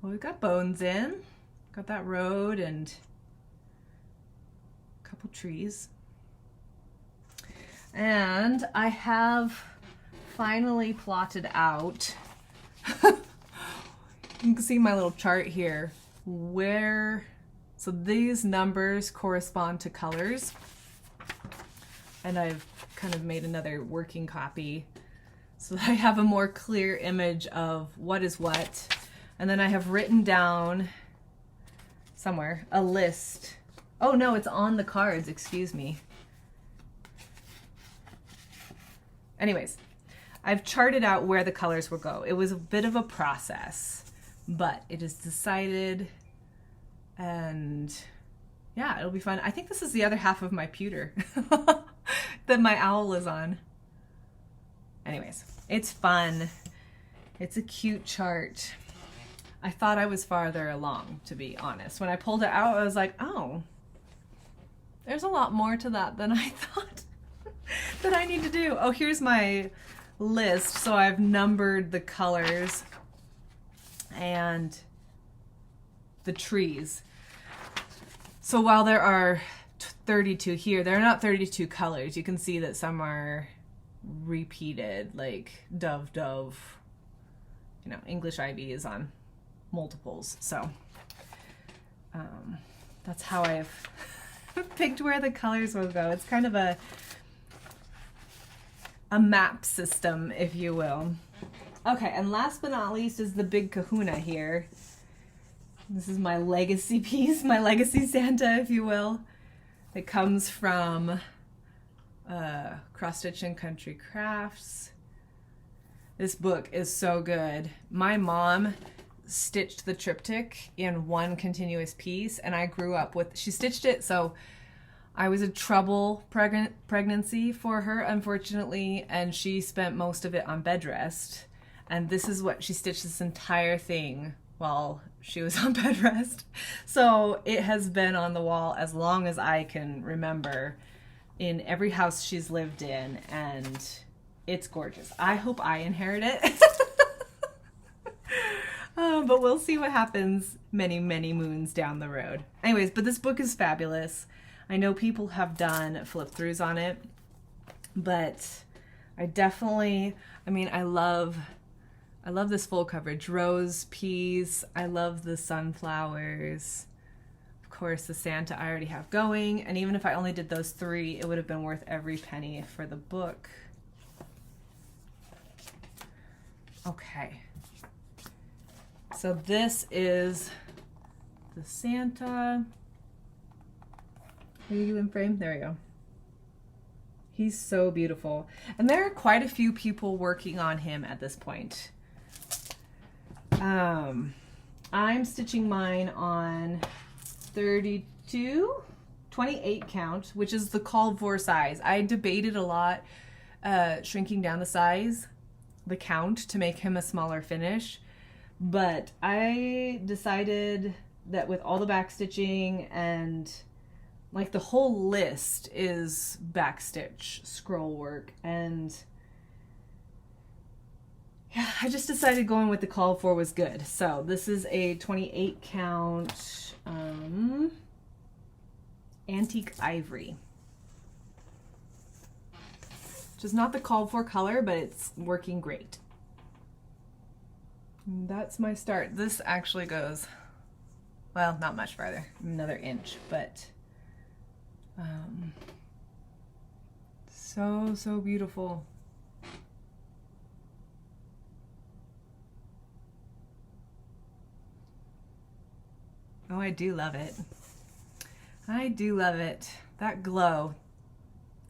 Well, we've got bones in. Got that road and a couple trees. And I have finally plotted out, you can see my little chart here, so these numbers correspond to colors. And I've kind of made another working copy so that I have a more clear image of what is what. And then I have written down somewhere a list. Oh no, it's on the cards, excuse me. Anyways, I've charted out where the colors will go. It was a bit of a process, but it is decided, and yeah, it'll be fun. I think this is the other half of my pewter that my owl is on. Anyways, it's fun. It's a cute chart. I thought I was farther along, to be honest. When I pulled it out, I was like, oh, there's a lot more to that than I thought that I need to do. Oh, here's my list. So I've numbered the colors and the trees. So while there are 32 here, there are not 32 colors. You can see that some are repeated, like dove, dove. You know, English ivy is on multiples. So that's how I've picked where the colors will go. It's kind of a map system, if you will. Okay, and last but not least is the big kahuna here. This is my legacy piece, my legacy Santa, if you will. It comes from Cross Stitch and Country Crafts. This book is so good. My mom stitched the triptych in one continuous piece, and I grew up with, she stitched it, so I was a trouble pregnancy for her, unfortunately, and she spent most of it on bed rest. And this is what she stitched, this entire thing while she was on bed rest. So it has been on the wall as long as I can remember in every house she's lived in, and it's gorgeous. I hope I inherit it. But we'll see what happens many, many moons down the road. Anyways, but this book is fabulous. I know people have done flip throughs on it, but I definitely, I mean, I love this full coverage. Rose, peas, I love the sunflowers. Of course, the Santa I already have going, and even if I only did those three, it would have been worth every penny for the book. Okay. So this is the Santa. Are you in frame? There we go. He's so beautiful. And there are quite a few people working on him at this point. I'm stitching mine on 32 28 count, which is the called for size. I debated a lot shrinking down the count to make him a smaller finish, but I decided that with all the back stitching and like the whole list is backstitch scroll work, and yeah, I just decided going with the call for was good. So this is a 28 count antique ivory, which is not the called for color, but it's working great. And that's my start. This actually goes, well, not much farther, another inch, but so beautiful. Oh, I do love it. I do love it. That glow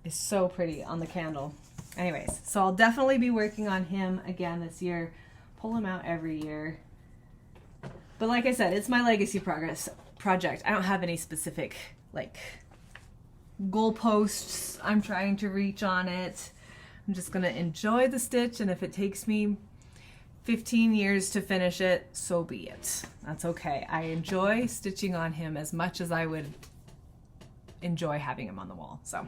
is so pretty on the candle. Anyways, so I'll definitely be working on him again this year. Pull him out every year. But like I said, it's my legacy project. I don't have any specific like goalposts I'm trying to reach on it. I'm just gonna enjoy the stitch, and if it takes me 15 years to finish it, so be it. That's okay. I enjoy stitching on him as much as I would enjoy having him on the wall. So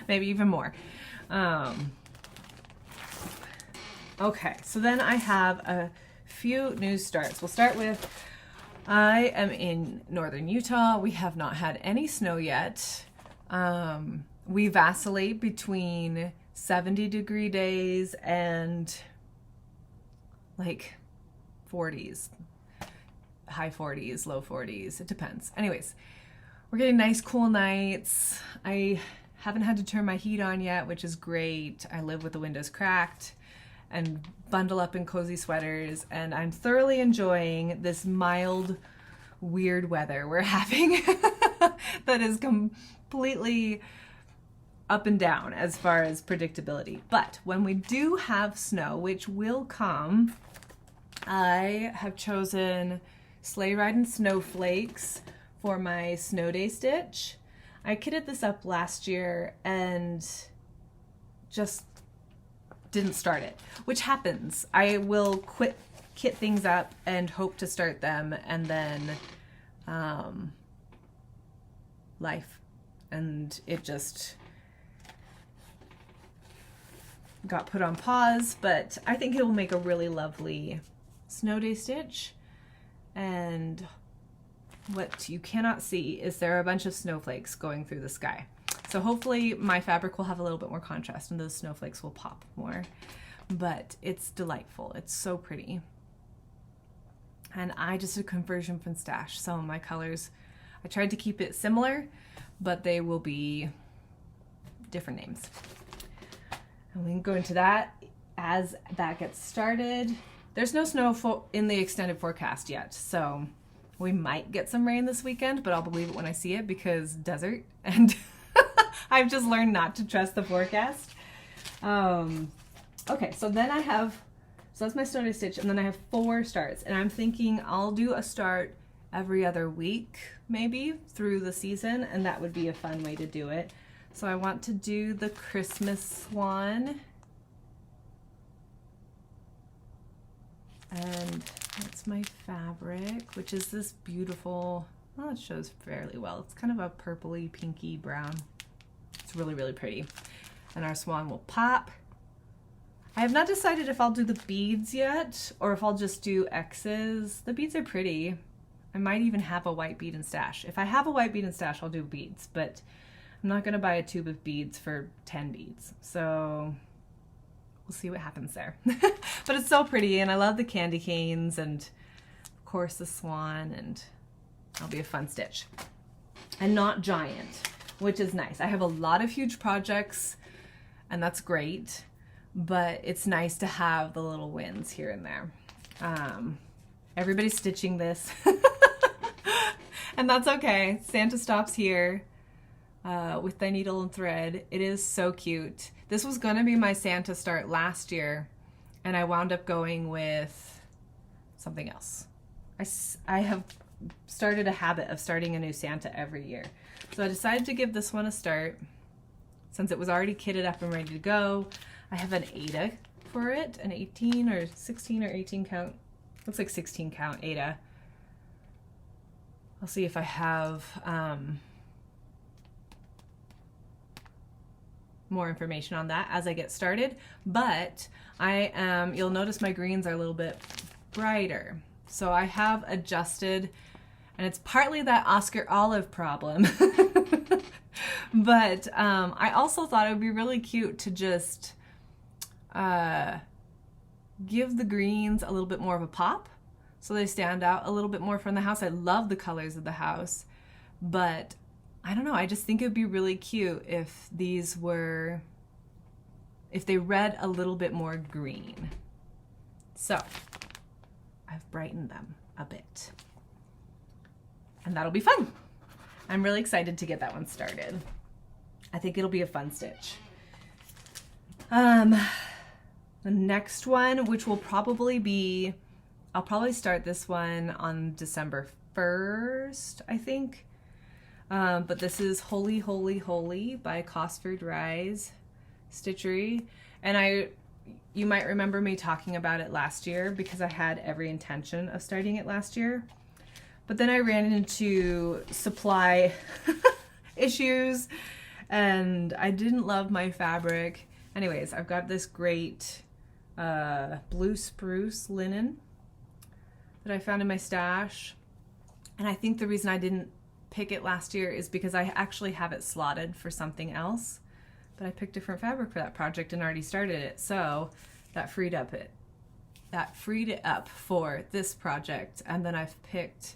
maybe even more. Okay, so then I have a few new starts. We'll start with, I am in northern Utah. We have not had any snow yet. We vacillate between 70-degree days and like 40s, high 40s, low 40s. It depends. Anyways, we're getting nice cool nights. I haven't had to turn my heat on yet, which is great. I live with the windows cracked and bundle up in cozy sweaters, and I'm thoroughly enjoying this mild, weird weather we're having that is completely up and down as far as predictability. But when we do have snow, which will come, I have chosen Sleigh Riding Snowflakes for my snow day stitch. I kitted this up last year and just didn't start it, which happens. I will kit things up and hope to start them, and then life, and it just got put on pause. But I think it will make a really lovely snow day stitch. And what you cannot see is there are a bunch of snowflakes going through the sky. So hopefully my fabric will have a little bit more contrast and those snowflakes will pop more. But it's delightful. It's so pretty. And I just did a conversion from stash. So my colors, I tried to keep it similar, but they will be different names. And we can go into that as that gets started. There's no snow in the extended forecast yet, so we might get some rain this weekend, but I'll believe it when I see it because desert, and I've just learned not to trust the forecast. Okay, so then I have, so that's my snow day stitch, and then I have 4 starts, and I'm thinking I'll do a start every other week, maybe, through the season, and that would be a fun way to do it. So I want to do the Christmas one. And that's my fabric, which is this beautiful, well, it shows fairly well. It's kind of a purpley, pinky brown. It's really, really pretty. And our swan will pop. I have not decided if I'll do the beads yet, or if I'll just do X's. The beads are pretty. I might even have a white bead in stash. If I have a white bead in stash, I'll do beads, but I'm not gonna buy a tube of beads for 10 beads. So we'll see what happens there. But it's so pretty, and I love the candy canes, and of course the swan, and it'll be a fun stitch. And not giant, which is nice. I have a lot of huge projects, and that's great, but it's nice to have the little wins here and there. Everybody's stitching this, and that's okay. Santa stops here with the needle and thread. It is so cute. This was gonna be my Santa start last year, and I wound up going with something else. I have started a habit of starting a new Santa every year. So I decided to give this one a start. Since it was already kitted up and ready to go, I have an Ada for it, an 18 or 16 or 18 count. Looks like 16 count Ada. I'll see if I have more information on that as I get started. But you'll notice my greens are a little bit brighter. So I have adjusted, and it's partly that Oscar Olive problem. But I also thought it would be really cute to just give the greens a little bit more of a pop so they stand out a little bit more from the house. I love the colors of the house, but I don't know, I just think it would be really cute if these were, if they read a little bit more green. So I've brightened them a bit, and that'll be fun. I'm really excited to get that one started. I think it'll be a fun stitch. The next one, which will probably be, I'll probably start this one on December 1st, I think. But this is Holy, Holy, Holy by Cosford Rise Stitchery. And you might remember me talking about it last year because I had every intention of starting it last year. But then I ran into supply issues and I didn't love my fabric. Anyways, I've got this great blue spruce linen that I found in my stash. And I think the reason I didn't pick it last year is because I actually have it slotted for something else. But I picked different fabric for that project and already started it. So that freed it up for this project. And then I've picked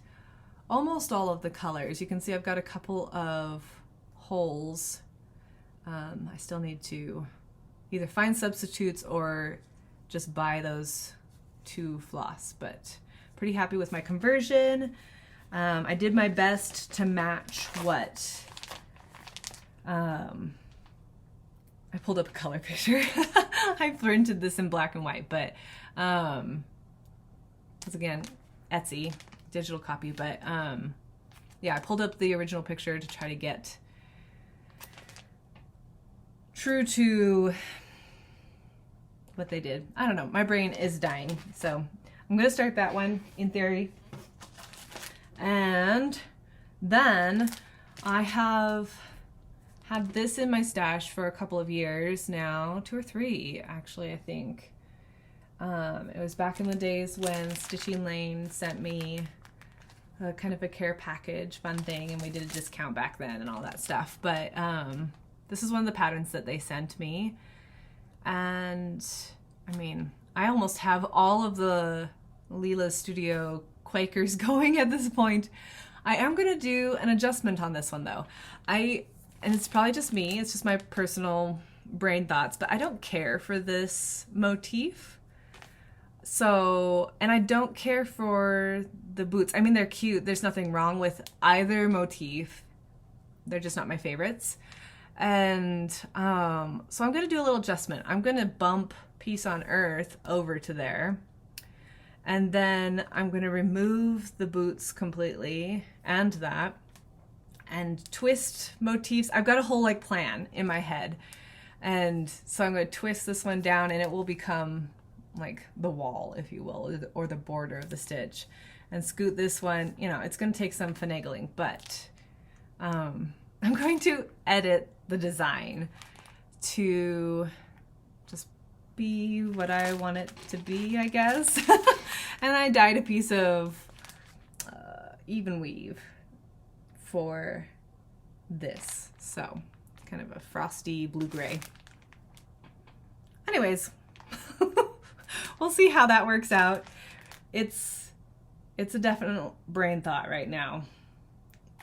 almost all of the colors. You can see I've got a couple of holes. I still need to either find substitutes or just buy those to floss, but pretty happy with my conversion. I did my best to match what I pulled up a color picture. I printed this in black and white, but it's again Etsy digital copy, but yeah, I pulled up the original picture to try to get true to what they did. I don't know, my brain is dying, so I'm gonna start that one in theory. And then I have had this in my stash for a couple of years now, 2 or 3 actually, I think. It was back in the days when Stitching Lane sent me a kind of a care package fun thing, and we did a discount back then and all that stuff. But this is one of the patterns that they sent me. And I mean, I almost have all of the Leela Studio Quakers going at this point. I am gonna do an adjustment on this one though. And it's probably just me, it's just my personal brain thoughts, but I don't care for this motif. So, and I don't care for the boots. I mean, they're cute. There's nothing wrong with either motif. They're just not my favorites. And so I'm going to do a little adjustment. I'm going to bump Peace on Earth over to there. And then I'm going to remove the boots completely and that. And twist motifs. I've got a whole like plan in my head. And so I'm going to twist this one down and it will become like the wall, if you will, or the border of the stitch. And scoot this one, you know, it's going to take some finagling, but I'm going to edit the design to just be what I want it to be, I guess. And I dyed a piece of even weave for this, so kind of a frosty blue-gray. Anyways, we'll see how that works out. It's a definite brain thought right now.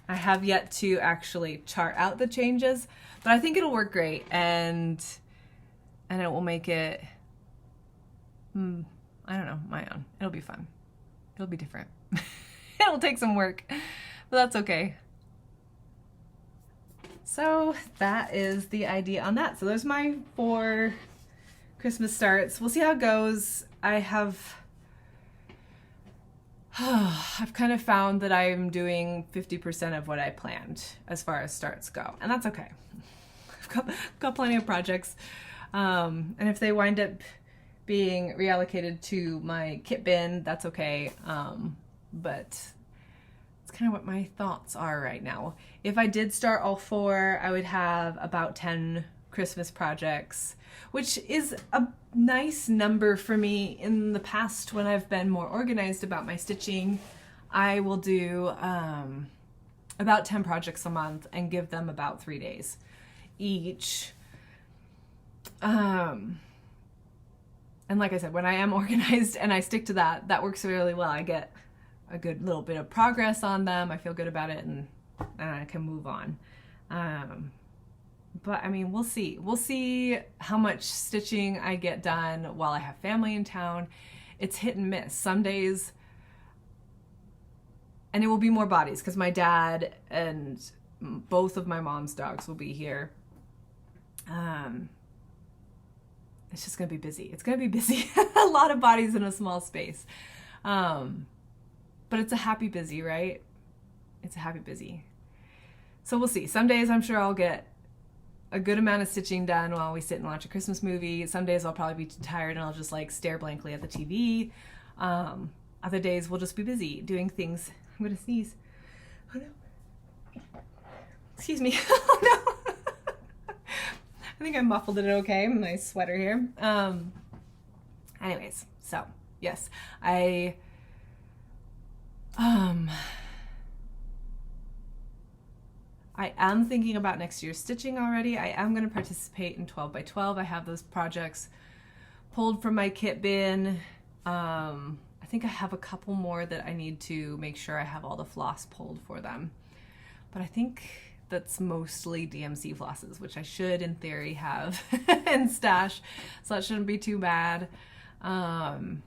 I have yet to actually chart out the changes, but I think it'll work great, and it will make it, I don't know, my own. It'll be fun. It'll be different. It'll take some work, but that's okay. So that is the idea on that. So there's my 4 Christmas starts. We'll see how it goes. I have I've kind of found that I'm doing 50% of what I planned as far as starts go, and that's okay. I've got plenty of projects, and if they wind up being reallocated to my kit bin, that's okay, but it's kind of what my thoughts are right now. If I did start all 4, I would have about 10 Christmas projects, which is a nice number for me. In the past, when I've been more organized about my stitching, I will do about 10 projects a month and give them about 3 days each. And like I said, when I am organized and I stick to that, that works really well. I get a good little bit of progress on them. I feel good about it, and I can move on. But I mean, we'll see. We'll see how much stitching I get done while I have family in town. It's hit and miss. Some days, and it will be more bodies because my dad and both of my mom's dogs will be here. It's just gonna be busy. It's gonna be busy. A lot of bodies in a small space. But it's a happy busy, right? It's a happy busy. So we'll see. Some days I'm sure I'll get a good amount of stitching done while we sit and watch a Christmas movie. Some days I'll probably be too tired and I'll just like stare blankly at the TV. Other days we'll just be busy doing things. I'm gonna sneeze. Oh no. Excuse me. Oh no. I think I muffled it okay. My sweater here. Anyways, so yes, I am thinking about next year's stitching already. I am going to participate in 12 by 12. I have those projects pulled from my kit bin. I think I have a couple more that I need to make sure I have all the floss pulled for them. But I think that's mostly DMC flosses, which I should, in theory, have in stash. So that shouldn't be too bad. And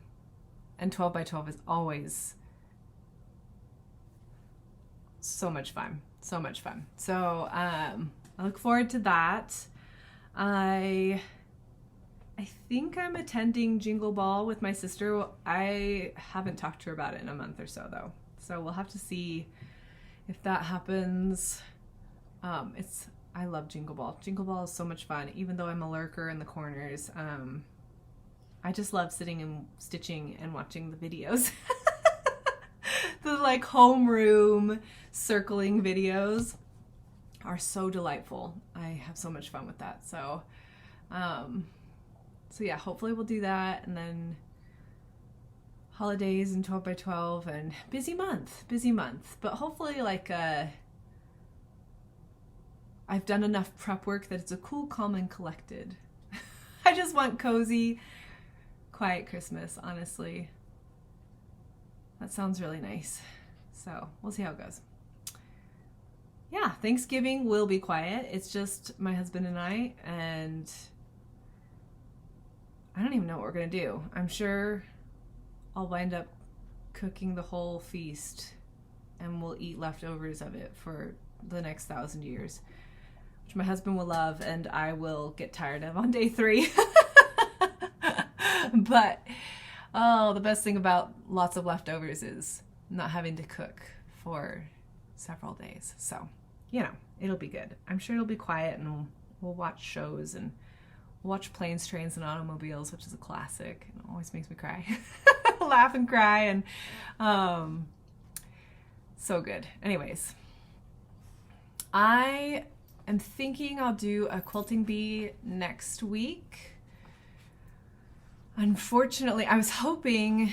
12 by 12 is always so much fun. So much fun. So I look forward to that. I think I'm attending Jingle Ball with my sister. I haven't talked to her about it in a month or so though. So we'll have to see if that happens. I love Jingle Ball. Jingle Ball is so much fun, even though I'm a lurker in the corners. I just love sitting and stitching and watching the videos. The like homeroom circling videos are so delightful. I have so much fun with that. So yeah, hopefully we'll do that, and then holidays and 12 by 12 and busy month. But hopefully like I've done enough prep work that it's a cool, calm, and collected. I just want cozy, quiet Christmas, honestly. That sounds really nice. So we'll see how it goes. Yeah, Thanksgiving will be quiet. It's just my husband and I don't even know what we're gonna do. I'm sure I'll wind up cooking the whole feast and we'll eat leftovers of it for the next 1,000 years, which my husband will love and I will get tired of on day 3. But oh, the best thing about lots of leftovers is not having to cook for several days. So, you know, it'll be good. I'm sure it'll be quiet, and we'll watch shows and we'll watch Planes, Trains, and Automobiles, which is a classic. It always makes me cry. Laugh and cry, and so good. Anyways, I am thinking I'll do a quilting bee next week. Unfortunately, I was hoping,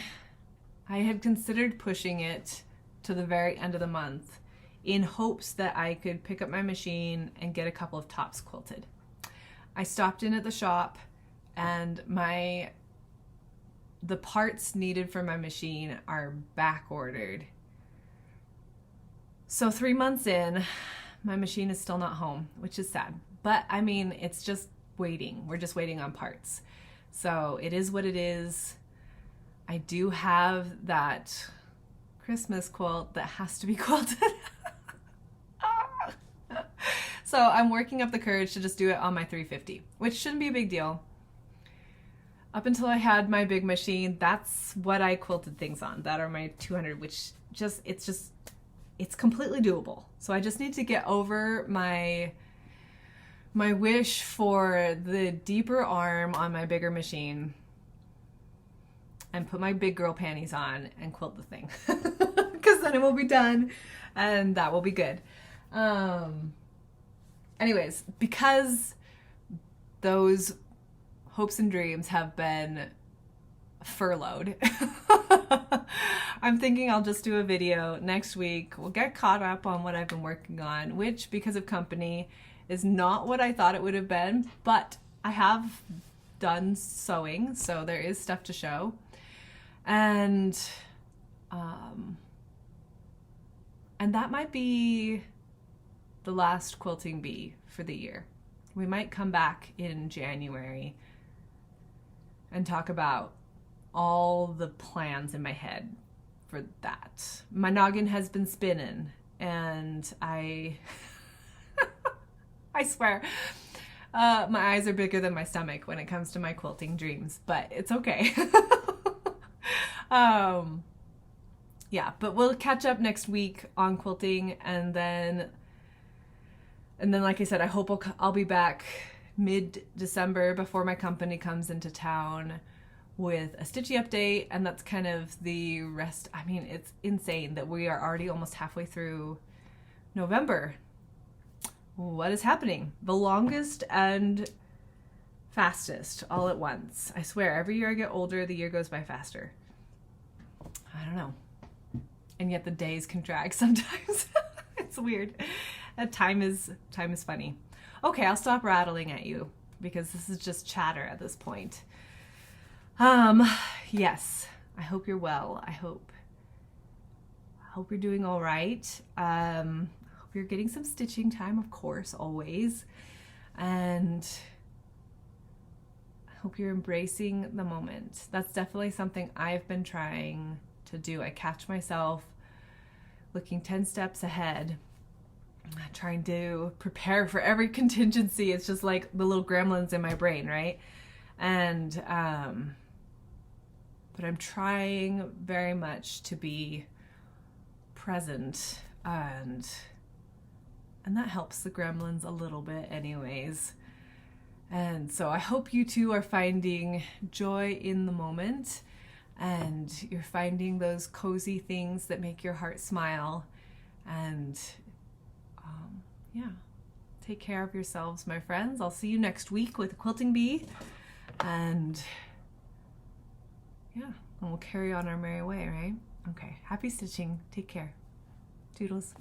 I had considered pushing it to the very end of the month in hopes that I could pick up my machine and get a couple of tops quilted. I stopped in at the shop and the parts needed for my machine are back ordered. So 3 months in, my machine is still not home, which is sad. But I mean, it's just waiting. We're just waiting on parts. So it is what it is. I do have that Christmas quilt that has to be quilted. So I'm working up the courage to just do it on my 350, which shouldn't be a big deal. up until I had my big machine, that's what I quilted things on. That are my 200, which it's completely doable. So I just need to get over my wish for the deeper arm on my bigger machine and put my big girl panties on and quilt the thing. Because then it will be done and that will be good. Anyways, because those hopes and dreams have been furloughed, I'm thinking I'll just do a video next week. We'll get caught up on what I've been working on, which, because of company, is not what I thought it would have been, but I have done sewing, so there is stuff to show. And that might be the last quilting bee for the year. We might come back in January and talk about all the plans in my head for that. My noggin has been spinning, and I swear, my eyes are bigger than my stomach when it comes to my quilting dreams, but it's okay. Yeah, but we'll catch up next week on quilting, and then like I said, I hope I'll be back mid-December before my company comes into town with a Stitchy update, and that's kind of the rest. I mean, it's insane that we are already almost halfway through November. What is happening? The longest and fastest all at once. I swear, every year I get older, the year goes by faster. I don't know. And yet the days can drag sometimes. It's weird. Time is funny. Okay, I'll stop rattling at you because this is just chatter at this point. Yes, I hope you're well. I hope you're doing all right. Hope you're getting some stitching time, of course, always. And I hope you're embracing the moment. That's definitely something I've been trying to do. I catch myself looking 10 steps ahead, trying to prepare for every contingency. It's just like the little gremlins in my brain, right? And but I'm trying very much to be present, and that helps the gremlins a little bit anyways. And so I hope you too are finding joy in the moment, and you're finding those cozy things that make your heart smile. And yeah, take care of yourselves, my friends. I'll see you next week with Quilting Bee, and yeah, and we'll carry on our merry way, right? Okay, happy stitching. Take care. Toodles.